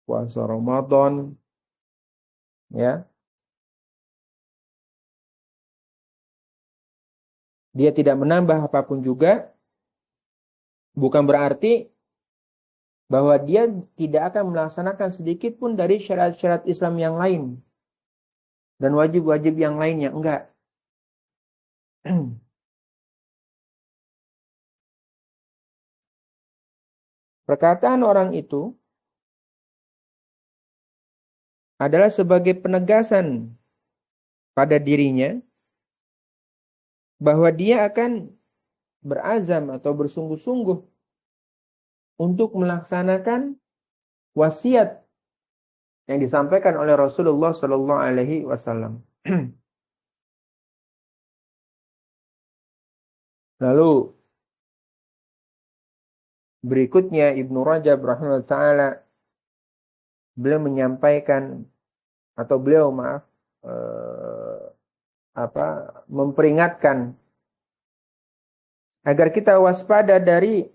puasa Ramadan, ya. Dia tidak menambah apapun juga, bukan berarti bahwa dia tidak akan melaksanakan sedikit pun dari syarat-syarat Islam yang lain dan wajib-wajib yang lainnya, enggak. Perkataan orang itu adalah sebagai penegasan pada dirinya bahwa dia akan berazam atau bersungguh-sungguh untuk melaksanakan wasiat yang disampaikan oleh Rasulullah Sallallahu Alaihi Wasallam. Lalu berikutnya Ibnu Rajab rahimahullah taala, beliau menyampaikan atau beliau memperingatkan agar kita waspada dari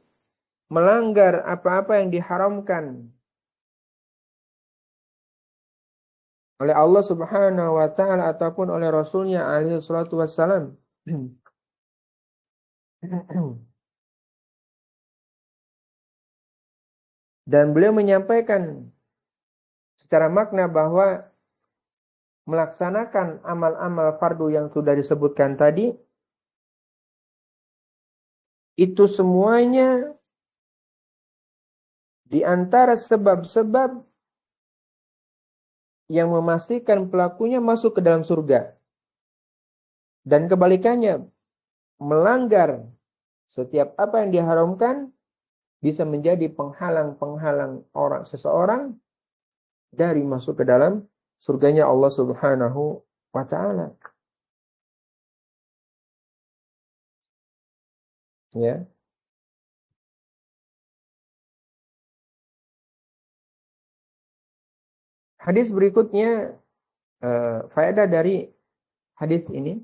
melanggar apa-apa yang diharamkan oleh Allah Subhanahu wa taala ataupun oleh Rasulnya alaihi salatu wassalam. Dan beliau menyampaikan secara makna bahwa melaksanakan amal-amal fardu yang sudah disebutkan tadi, itu semuanya di antara sebab-sebab yang memastikan pelakunya masuk ke dalam surga. Dan kebalikannya, melanggar setiap apa yang diharamkan bisa menjadi penghalang-penghalang seseorang dari masuk ke dalam surganya Allah Subhanahu wa taala. Ya. Hadis berikutnya, faedah dari hadis ini.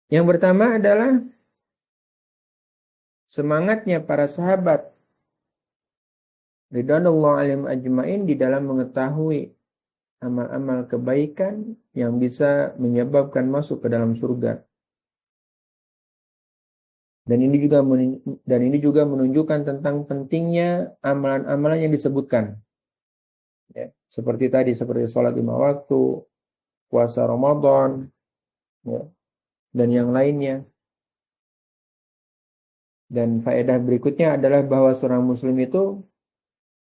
Yang pertama adalah semangatnya para sahabat ridwanullah alaihim ajmain di dalam mengetahui amal-amal kebaikan yang bisa menyebabkan masuk ke dalam surga. Dan ini juga menunjukkan tentang pentingnya amalan-amalan yang disebutkan. Ya, seperti tadi, seperti sholat 5 waktu, puasa Ramadan, ya, dan yang lainnya. Dan faedah berikutnya adalah bahwa seorang muslim itu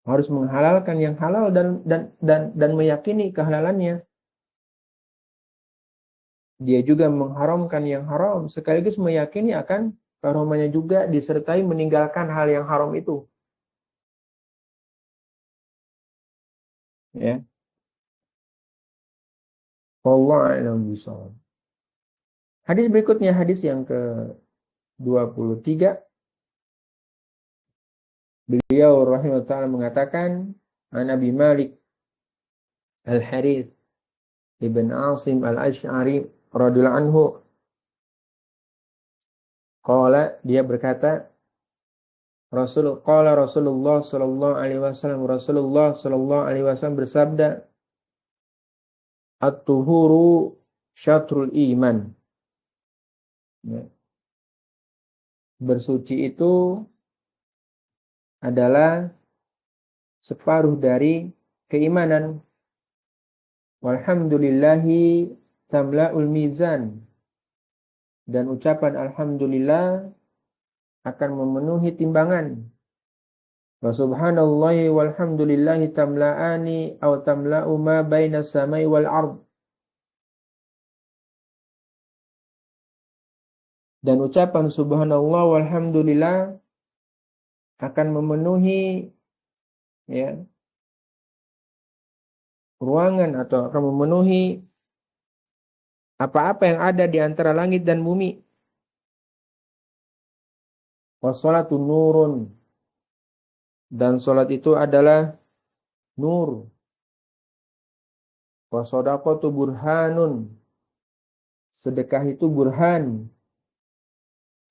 harus menghalalkan yang halal dan meyakini kehalalannya. Dia juga mengharamkan yang haram sekaligus meyakini akan keharamannya juga disertai meninggalkan hal yang haram itu. Ya. Wallahu a'lam bishawab. Hadis berikutnya, hadis yang ke-23. Beliau rahimahullah ta'ala mengatakan, An Abi Malik Al-Harith Ibn Asim Al-Ash'ari radhiyallahu anhu, qala, dia berkata, Rasulullah sallallahu alaihi wasallam, Rasulullah sallallahu alaihi wasallam bersabda, At-tuhuru syatrul iman. Ya. Bersuci itu adalah separuh dari keimanan. Walhamdulillahi tamla'ul mizan. Dan ucapan alhamdulillah akan memenuhi timbangan. Wa subhanallahi walhamdulillahi tamla'ani aw tamla'u ma baina samai wal ard. Dan ucapan subhanallah walhamdulillah akan memenuhi, ya, ruangan atau akan memenuhi apa-apa yang ada di antara langit dan bumi. Wassalatu nurun. Dan salat itu adalah nur. Wasadaqatu burhanun. Sedekah itu burhan.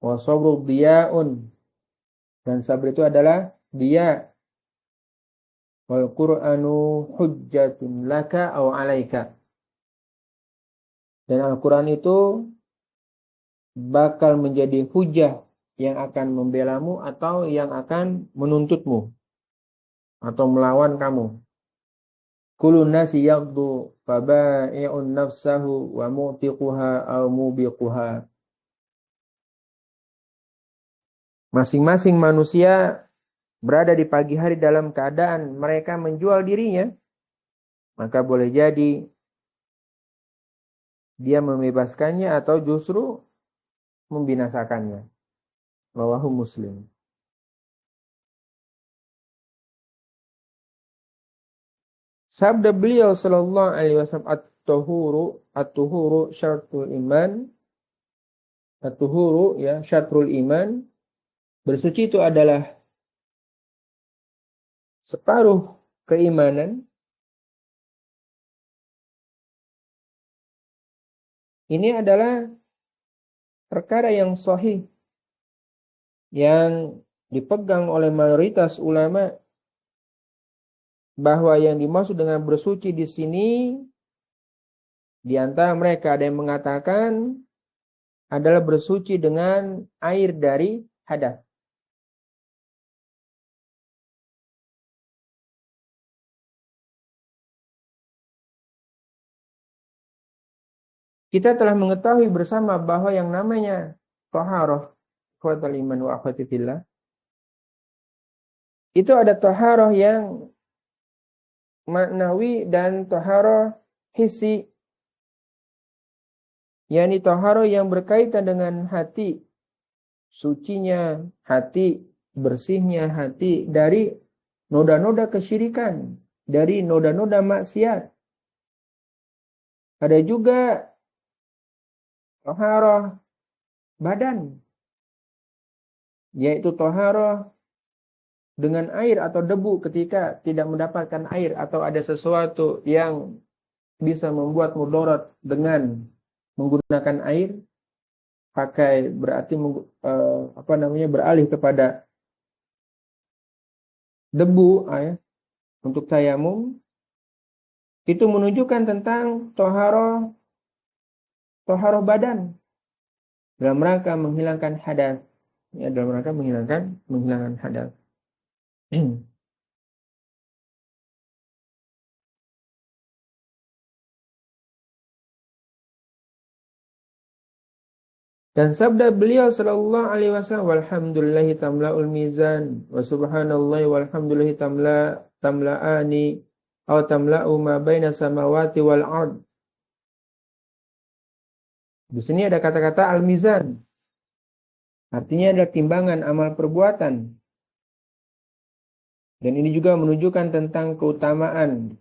Wasabru diya'un. Dan sabar itu adalah dia. Wal Qur'anu hujjatun laka aw alaika. Dan Al-Quran itu bakal menjadi hujah yang akan membelamu atau yang akan menuntutmu atau melawan kamu. Kulun nasi yaghdu faba'i'un nafsahu wa mu'tiquha aw mubiquha. Masing-masing manusia berada di pagi hari dalam keadaan mereka menjual dirinya, maka boleh jadi dia membebaskannya atau justru membinasakannya. Rawahu Muslim. Sabda beliau sallallahu alaihi wasallam, at-tuhuru syartul iman. At-tuhuru, ya, syartul iman. Bersuci itu adalah separuh keimanan. Ini adalah perkara yang sahih yang dipegang oleh mayoritas ulama, bahwa yang dimaksud dengan bersuci di sini, di antara mereka ada yang mengatakan adalah bersuci dengan air dari hadas. kita telah mengetahui bersama bahwa yang namanya taharah, ikhwatal iman wa akhwati fillah, itu ada taharah yang maknawi dan taharah hissi, yakni taharah yang berkaitan dengan hati, sucinya hati, bersihnya hati dari noda-noda kesyirikan, dari noda-noda maksiat. Ada juga taharah badan, yaitu taharah dengan air atau debu ketika tidak mendapatkan air atau ada sesuatu yang bisa membuat mudarat dengan menggunakan air, pakai berarti beralih kepada debu untuk tayamum, itu menunjukkan tentang taharah badan dalam rangka menghilangkan hadas, ya, dalam rangka menghilangkan hadas. Dan sabda beliau sallallahu alaihi wasallam, walhamdulillahi tamla'ul mizan wa subhanallahi walhamdulillahi tamla'ani aw tamla'u ma baina samawati wal ard. Di sini ada kata-kata al-mizan. Artinya adalah timbangan amal perbuatan. Dan ini juga menunjukkan tentang keutamaan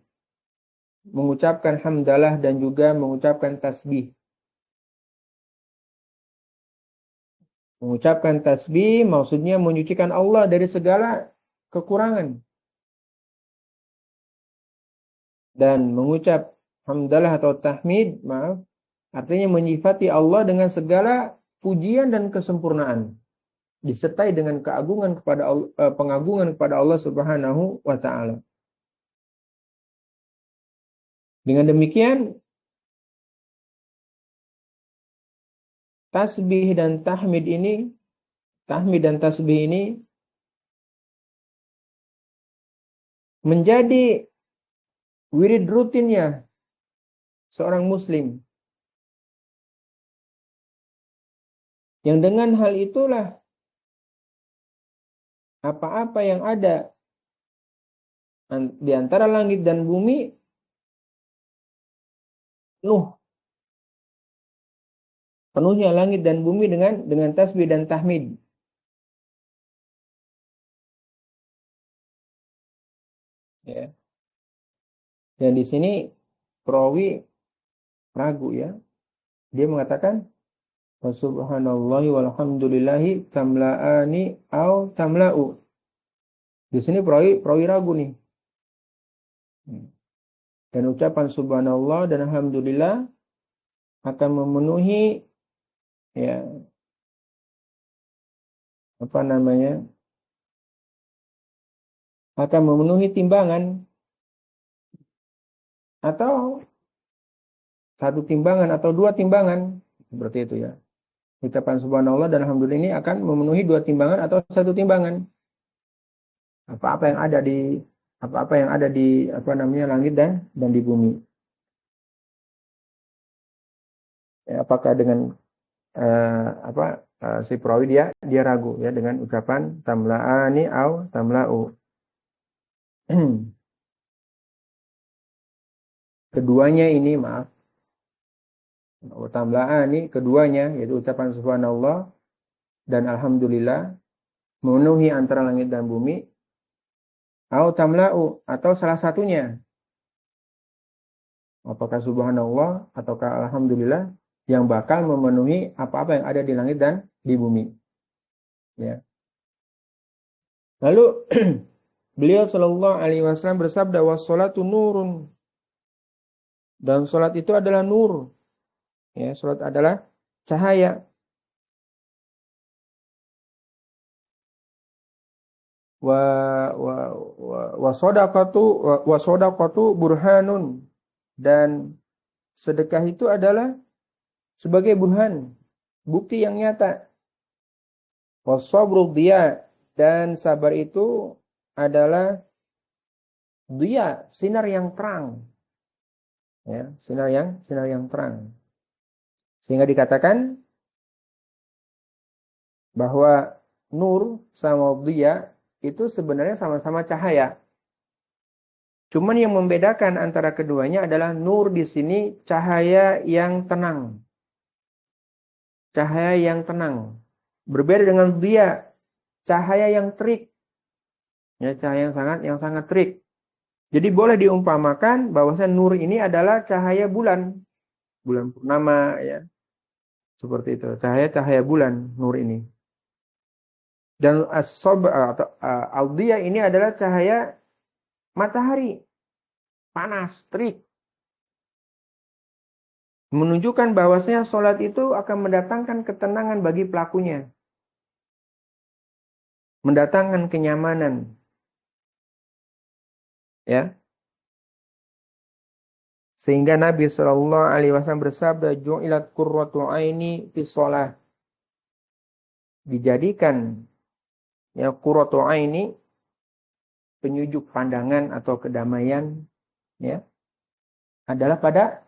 mengucapkan hamdalah dan juga mengucapkan tasbih. Mengucapkan tasbih maksudnya menyucikan Allah dari segala kekurangan. Dan mengucap hamdalah atau tahmid, artinya menyifati Allah dengan segala pujian dan kesempurnaan. Disertai dengan keagungan kepada Allah, pengagungan kepada Allah Subhanahu wa taala. Dengan demikian tahmid dan tasbih ini menjadi wirid rutinnya seorang muslim. Yang dengan hal itulah apa-apa yang ada di antara langit dan bumi penuhnya langit dan bumi dengan tasbih dan tahmid. Ya. Dan di sini perawi ragu, ya. Dia mengatakan subhanallahi walhamdulillahi tamla'ani au tamla'u. Di sini perawi ragu nih. Dan ucapan subhanallah dan alhamdulillah akan memenuhi, ya, akan memenuhi timbangan atau satu timbangan atau dua timbangan, seperti itu, ya. Ucapan subhanallah dan alhamdulillah ini akan memenuhi dua timbangan atau satu timbangan. Apa-apa yang ada di langit dan di bumi. Ya, apakah dengan si perawi dia ragu, ya, dengan ucapan tamla'ani au tamla'u. Keduanya ini, tamla'ani keduanya, yaitu ucapan subhanallah dan alhamdulillah memenuhi antara langit dan bumi, au tamla'u atau salah satunya. Apakah subhanallah ataukah alhamdulillah yang bakal memenuhi apa-apa yang ada di langit dan di bumi. Ya. Lalu beliau sallallahu alaihi wasallam bersabda, was-sholatu nurun. Dan salat itu adalah nur. Ya, salat adalah cahaya. Wa shadaqatu burhanun. Dan sedekah itu adalah sebagai burhan, bukti yang nyata. Wasabru diya, dan sabar itu adalah diya, sinar yang terang. Ya, sinar yang terang. Sehingga dikatakan bahwa nur sama dhiya itu sebenarnya sama-sama cahaya. Cuman yang membedakan antara keduanya adalah nur di sini cahaya yang tenang. Cahaya yang tenang. Berbeda dengan dhiya, cahaya yang terik. Ya, cahaya yang sangat terik. Jadi boleh diumpamakan bahwasanya nur ini adalah cahaya bulan. Bulan purnama ya. Seperti itu. Cahaya bulan nur ini. Dan atau al-dhiya ini adalah cahaya matahari. Panas, terik. Menunjukkan bahwasanya sholat itu akan mendatangkan ketenangan bagi pelakunya. Mendatangkan kenyamanan. Ya. Sehingga Nabi SAW bersabda, "Ju'ilat qurratu aini fi shalah." Dijadikan ya qurratu aini, penyujuk pandangan atau kedamaian, ya, adalah pada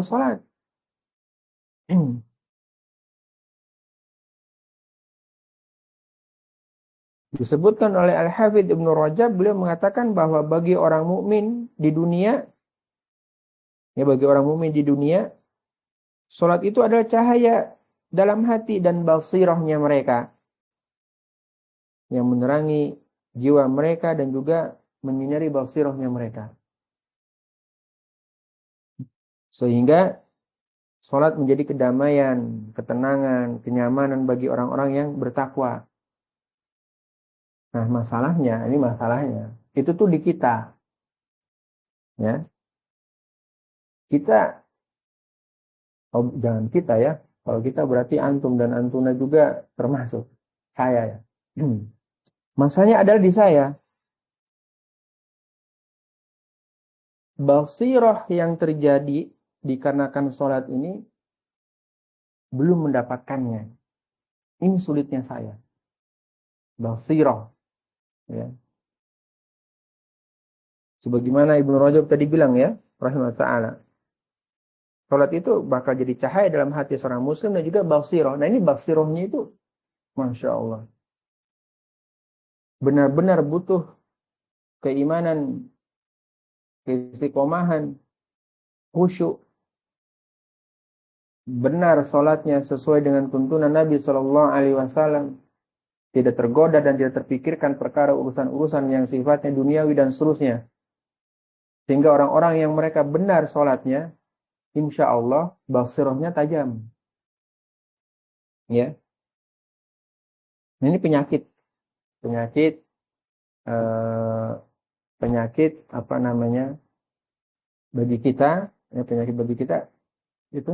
sholat. Disebutkan oleh Al-Hafidz Ibnu Rajab, beliau mengatakan bahwa bagi orang mukmin di dunia, ya bagi orang mukmin di dunia, sholat itu adalah cahaya dalam hati dan basirahnya mereka, yang menerangi jiwa mereka dan juga menyinari basirahnya mereka. Sehingga sholat menjadi kedamaian, ketenangan, kenyamanan bagi orang-orang yang bertakwa. Nah, masalahnya, itu tuh di kita. Ya. Kita, oh, jangan kita ya. Kalau kita berarti antum dan antuna juga termasuk. Saya ya. Masalahnya adalah di saya. Basirah yang terjadi dikarenakan sholat ini belum mendapatkannya. Ini sulitnya saya. Basirah. Ya. Sebagaimana Ibnu Rajab tadi bilang ya, rahimahullah ta'ala. Sholat itu bakal jadi cahaya dalam hati seorang muslim dan juga basirah. Nah ini basirahnya itu, Masya Allah. Benar-benar butuh keimanan, keistiqomahan, khusyuk. Benar sholatnya sesuai dengan tuntunan Nabi SAW. Tidak tergoda dan tidak terpikirkan perkara urusan-urusan yang sifatnya duniawi dan seterusnya. Sehingga orang-orang yang mereka benar sholatnya, insya Allah basirahnya tajam. Ya, ini penyakit apa namanya bagi kita, ya, penyakit bagi kita itu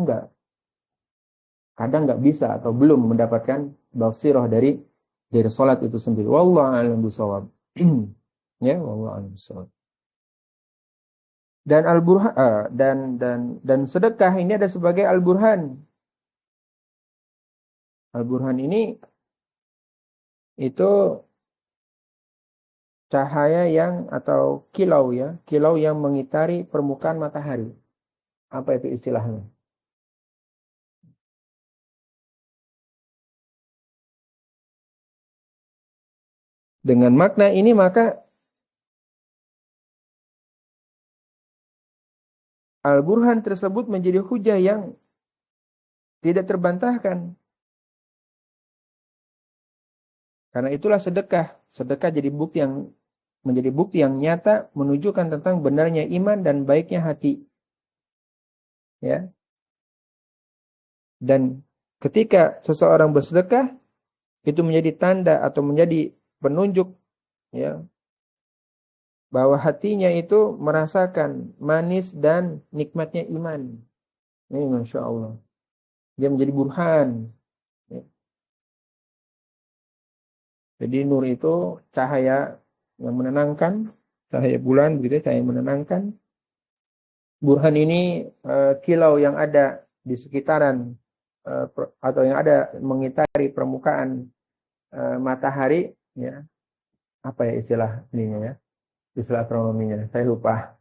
kadang nggak bisa atau belum mendapatkan basirah dari sholat itu sendiri. Wallahu a'lam bishawab. Ya, wallahu a'lam bishawab. Dan al-burhan dan sedekah ini ada sebagai al-burhan. Al-burhan ini itu cahaya yang atau kilau ya, kilau yang mengitari permukaan matahari. Apa itu istilahnya? Dengan makna ini maka al-burhan tersebut menjadi hujah yang tidak terbantahkan. Karena itulah sedekah. Sedekah menjadi bukti yang nyata menunjukkan tentang benarnya iman dan baiknya hati. Ya. Dan ketika seseorang bersedekah, itu menjadi tanda atau menjadi penunjuk ya bahwa hatinya itu merasakan manis dan nikmatnya iman. Ini Masya Allah. Dia menjadi burhan. Ya. Jadi nur itu cahaya yang menenangkan, cahaya bulan begitu, cahaya yang menenangkan. Burhan ini kilau yang ada di sekitaran atau yang ada mengitari permukaan matahari, ya. Apa ya istilah ininya ya? Istilah astronominya, saya lupa.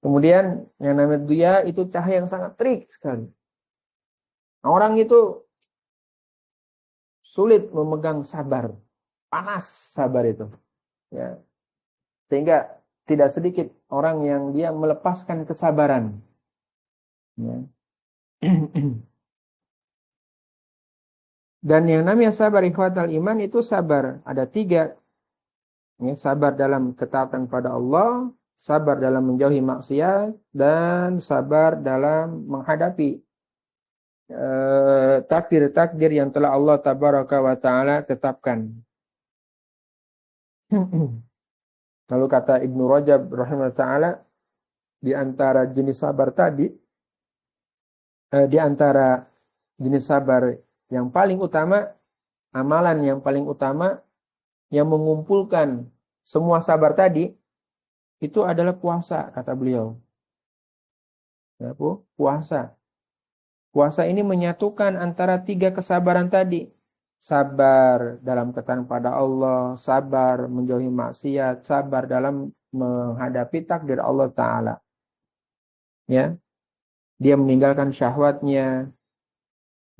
Kemudian yang namanya dhiya itu cahaya yang sangat terik sekali. Orang itu sulit memegang sabar. Panas sabar itu. Ya. Sehingga tidak sedikit orang yang dia melepaskan kesabaran. Ya. Dan yang namanya sabar ikhwatal iman itu sabar. Ada 3. Ya, sabar dalam ketaatan pada Allah, sabar dalam menjauhi maksiat, dan sabar dalam menghadapi takdir-takdir yang telah Allah tabaraka wa ta'ala tetapkan. Lalu kata Ibnu Rajab rahimahullah ta'ala, di antara jenis sabar tadi, di antara jenis sabar yang paling utama, amalan yang paling utama yang mengumpulkan semua sabar tadi, itu adalah puasa, kata beliau. Ya, puasa. Puasa ini menyatukan antara 3 kesabaran tadi. Sabar dalam ketaatan pada Allah, sabar menjauhi maksiat, sabar dalam menghadapi takdir Allah Ta'ala. Ya, dia meninggalkan syahwatnya.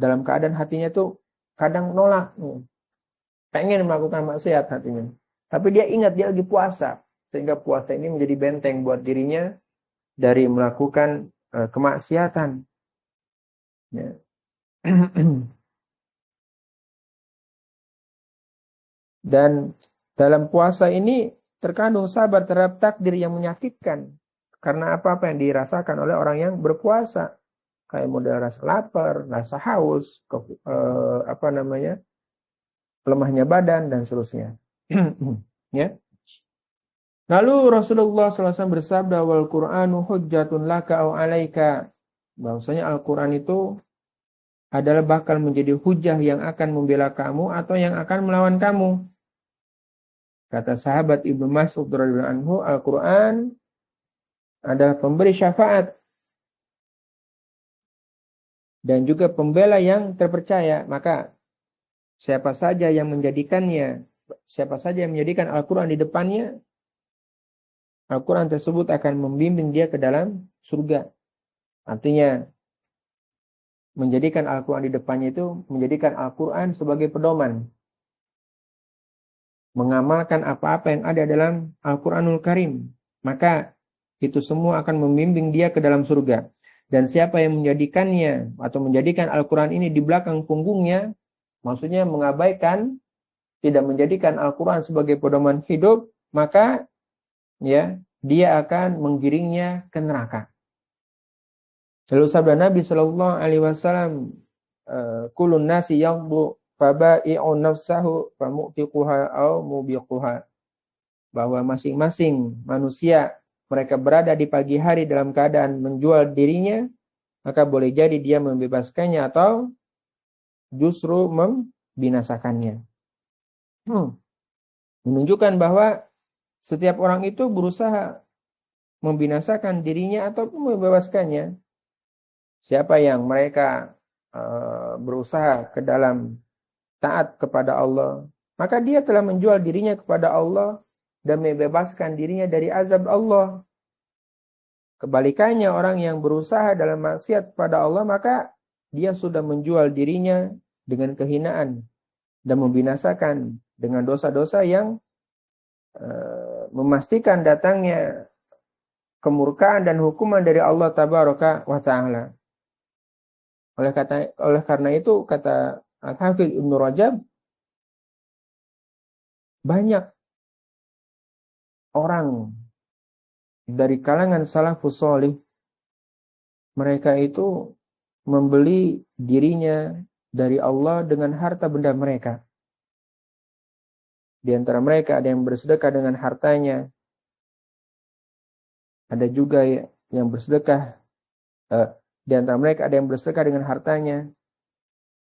Dalam keadaan hatinya tuh kadang nolak. Pengen melakukan maksiat hatinya. Tapi dia ingat dia lagi puasa. Sehingga puasa ini menjadi benteng buat dirinya dari melakukan kemaksiatan. Ya. Dan dalam puasa ini terkandung sabar terhadap takdir yang menyakitkan. Karena apa-apa yang dirasakan oleh orang yang berpuasa. Kayak model rasa lapar, rasa haus, lemahnya badan, dan seterusnya. Ya. Lalu Rasulullah SAW bersabda, wal Qur'anu hujjatun laka au alaika. Bahwasanya Al-Quran itu adalah bakal menjadi hujah yang akan membela kamu atau yang akan melawan kamu. Kata sahabat Ibnu Mas'ud radhiyallahu anhu, Al-Quran adalah pemberi syafaat dan juga pembela yang terpercaya. Maka siapa saja yang menjadikan Al-Quran di depannya, Al-Quran tersebut akan membimbing dia ke dalam surga. Artinya, menjadikan Al-Quran di depannya itu menjadikan Al-Quran sebagai pedoman. Mengamalkan apa-apa yang ada dalam Al-Quranul Karim. Maka itu semua akan membimbing dia ke dalam surga. Dan siapa yang menjadikannya atau menjadikan Al-Quran ini di belakang punggungnya, maksudnya mengabaikan, tidak menjadikan Al-Quran sebagai pedoman hidup, maka ya dia akan menggiringnya ke neraka. Lalu sabda Nabi Shallallahu Alaihi Wasallam, kulun nasi yaghdu fabai'u nafsahu famu'tiquha au mubiquha. Bahwa masing-masing manusia mereka berada di pagi hari dalam keadaan menjual dirinya, maka boleh jadi dia membebaskannya atau justru membinasakannya. Menunjukkan bahwa setiap orang itu berusaha membinasakan dirinya ataupun membebaskannya. Siapa yang mereka berusaha ke dalam taat kepada Allah, maka dia telah menjual dirinya kepada Allah dan membebaskan dirinya dari azab Allah. Kebalikannya, orang yang berusaha dalam maksiat kepada Allah, maka dia sudah menjual dirinya dengan kehinaan dan membinasakan dengan dosa-dosa yang memastikan datangnya kemurkaan dan hukuman dari Allah Tabaraka wa Ta'ala. Oleh karena itu, kata Al-Hafidz Ibnu Rajab, banyak orang dari kalangan salafus sholih, mereka itu membeli dirinya dari Allah dengan harta benda mereka. Di antara mereka ada yang bersedekah dengan hartanya. Ada juga yang bersedekah, di antara mereka ada yang bersedekah dengan hartanya.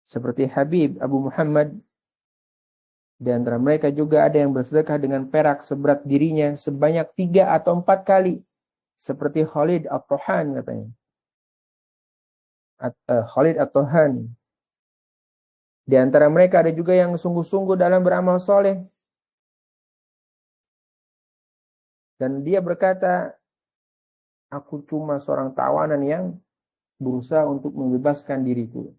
Seperti Habib Abu Muhammad. Di antara mereka juga ada yang bersedekah dengan perak seberat dirinya sebanyak 3 atau 4 kali. Seperti Khalid At-Tohan katanya. Khalid At-Tohan. Di antara mereka ada juga yang sungguh-sungguh dalam beramal soleh. Dan dia berkata, aku cuma seorang tawanan yang berusaha untuk membebaskan diriku.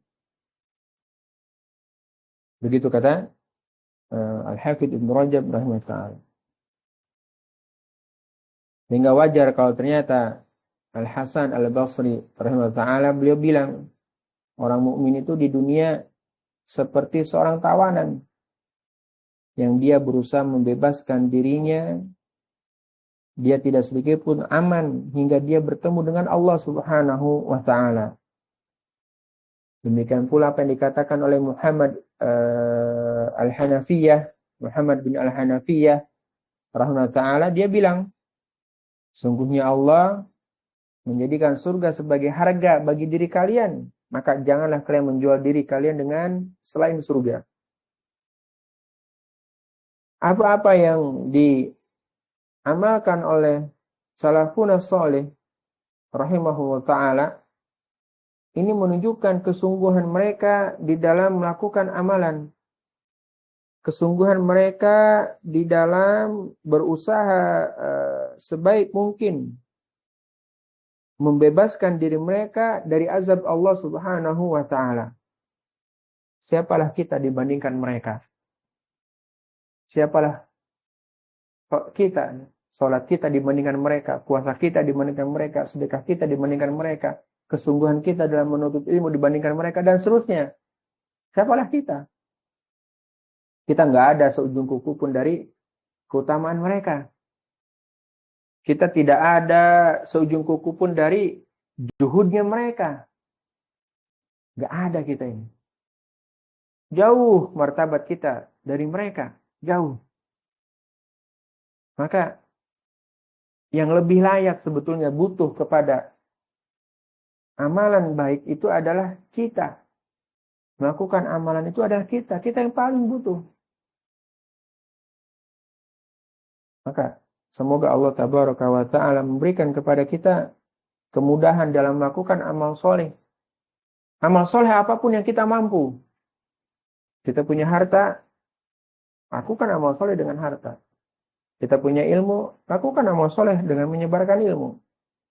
Begitu kata Al-Hafidz Ibnu Rajab rahimahullah. Sehingga wajar kalau ternyata Al-Hasan Al-Basri rahimahullah beliau bilang orang mukmin itu di dunia seperti seorang tawanan yang dia berusaha membebaskan dirinya, dia tidak sedikit pun aman hingga dia bertemu dengan Allah Subhanahu wa taala. Demikian pula apa yang dikatakan oleh Muhammad Al-Hanafiyah, Muhammad bin Al-Hanafiyah rahimahullah taala, dia bilang, sungguhnya Allah menjadikan surga sebagai harga bagi diri kalian, maka janganlah kalian menjual diri kalian dengan selain surga. Apa-apa yang diamalkan oleh salafun salih rahimahullah ta'ala, ini menunjukkan kesungguhan mereka di dalam melakukan amalan. Kesungguhan mereka di dalam berusaha sebaik mungkin membebaskan diri mereka dari azab Allah Subhanahu wa ta'ala. Siapalah kita dibandingkan mereka? Siapalah kita? Salat kita dibandingkan mereka, puasa kita dibandingkan mereka, sedekah kita dibandingkan mereka, kesungguhan kita dalam menuntut ilmu dibandingkan mereka, dan seterusnya. Siapalah kita? Kita nggak ada seujung kuku pun dari keutamaan mereka. Kita tidak ada seujung kuku pun dari juhudnya mereka. Nggak ada kita ini. Jauh martabat kita dari mereka. Jauh. Maka yang lebih layak sebetulnya butuh kepada amalan baik itu adalah kita. Melakukan amalan itu adalah kita. Kita yang paling butuh. Maka semoga Allah Tabaraka wa Ta'ala memberikan kepada kita kemudahan dalam melakukan amal soleh. Amal soleh apapun yang kita mampu. Kita punya harta, lakukan amal soleh dengan harta. Kita punya ilmu, lakukan amal soleh dengan menyebarkan ilmu.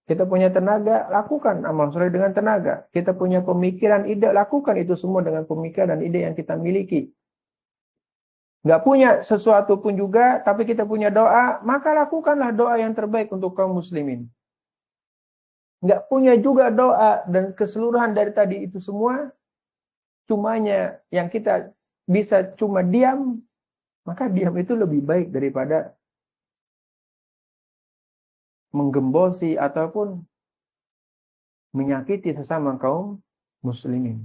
Kita punya tenaga, lakukan amal soleh dengan tenaga. Kita punya pemikiran, ide, lakukan itu semua dengan pemikiran dan ide yang kita miliki. Nggak punya sesuatu pun juga, tapi kita punya doa, maka lakukanlah doa yang terbaik untuk kaum muslimin. Nggak punya juga doa dan keseluruhan dari tadi itu semua, cumanya yang kita bisa cuma diam, maka diam itu lebih baik daripada menggembosi ataupun menyakiti sesama kaum muslimin.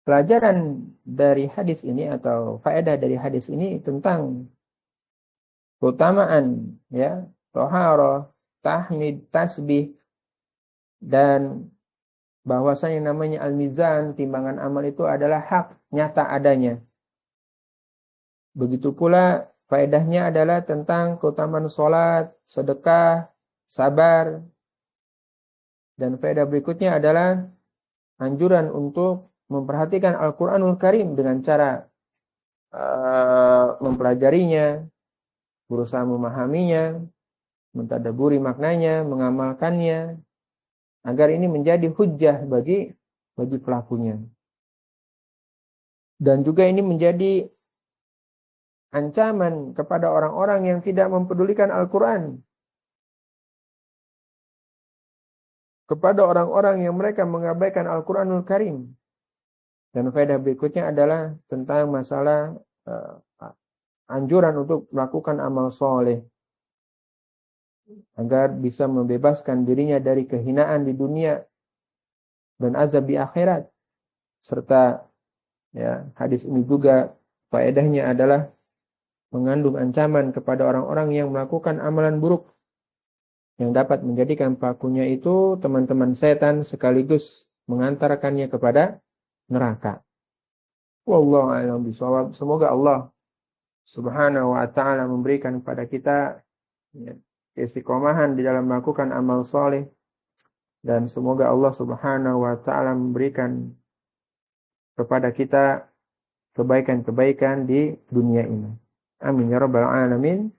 Pelajaran dari hadis ini atau faedah dari hadis ini tentang keutamaan ya, thaharah, tahmid, tasbih, dan bahwasanya namanya al-mizan, timbangan amal itu adalah hak nyata adanya. Begitu pula faedahnya adalah tentang keutamaan sholat, sedekah, sabar. Dan faedah berikutnya adalah anjuran untuk memperhatikan Al-Quranul Karim dengan cara mempelajarinya, berusaha memahaminya, mentadaburi maknanya, mengamalkannya, agar ini menjadi hujjah bagi pelakunya. Dan juga ini menjadi ancaman kepada orang-orang yang tidak mempedulikan Al-Quran. Kepada orang-orang yang mereka mengabaikan Al-Quranul Karim. Dan faedah berikutnya adalah tentang masalah anjuran untuk melakukan amal soleh. Agar bisa membebaskan dirinya dari kehinaan di dunia dan azab di akhirat. Serta ya, hadis ini juga faedahnya adalah mengandung ancaman kepada orang-orang yang melakukan amalan buruk yang dapat menjadikan pelakunya itu teman-teman setan sekaligus mengantarkannya kepada neraka. Wallahu a'lam bishawab. Semoga Allah Subhanahu wa ta'ala memberikan kepada kita ya, istiqomahan di dalam melakukan amal soleh, dan semoga Allah Subhanahu wa ta'ala memberikan kepada kita kebaikan-kebaikan di dunia ini. Amin ya rabbal alamin.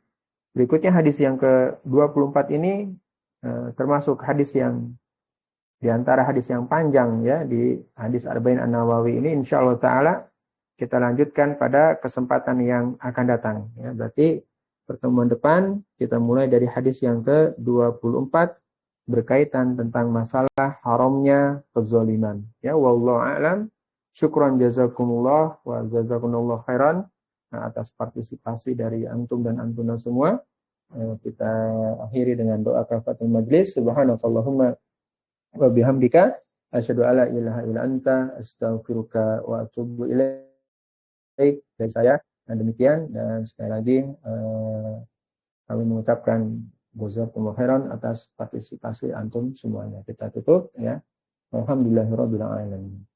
Berikutnya hadis yang ke-24 ini termasuk hadis yang di antara hadis yang panjang ya, di hadis Arba'in An-Nawawi ini insyaallah taala kita lanjutkan pada kesempatan yang akan datang ya. Berarti pertemuan depan kita mulai dari hadis yang ke-24 berkaitan tentang masalah haramnya kezaliman. Ya, wallahu a'lam. Syukran jazakumullah wa jazakumullah khairan atas partisipasi dari antum dan antuna semua. Kita akhiri dengan doa kafatul majlis. Subhanakallahumma wa bihamdika asyhadu alla ilaha illa anta astaghfiruka wa atubu ilaik. Dari saya dan demikian, dan sekali lagi kami mengucapkan jazakumullah khairan atas partisipasi antum semuanya. Kita tutup ya. Alhamdulillahirabbil alamin.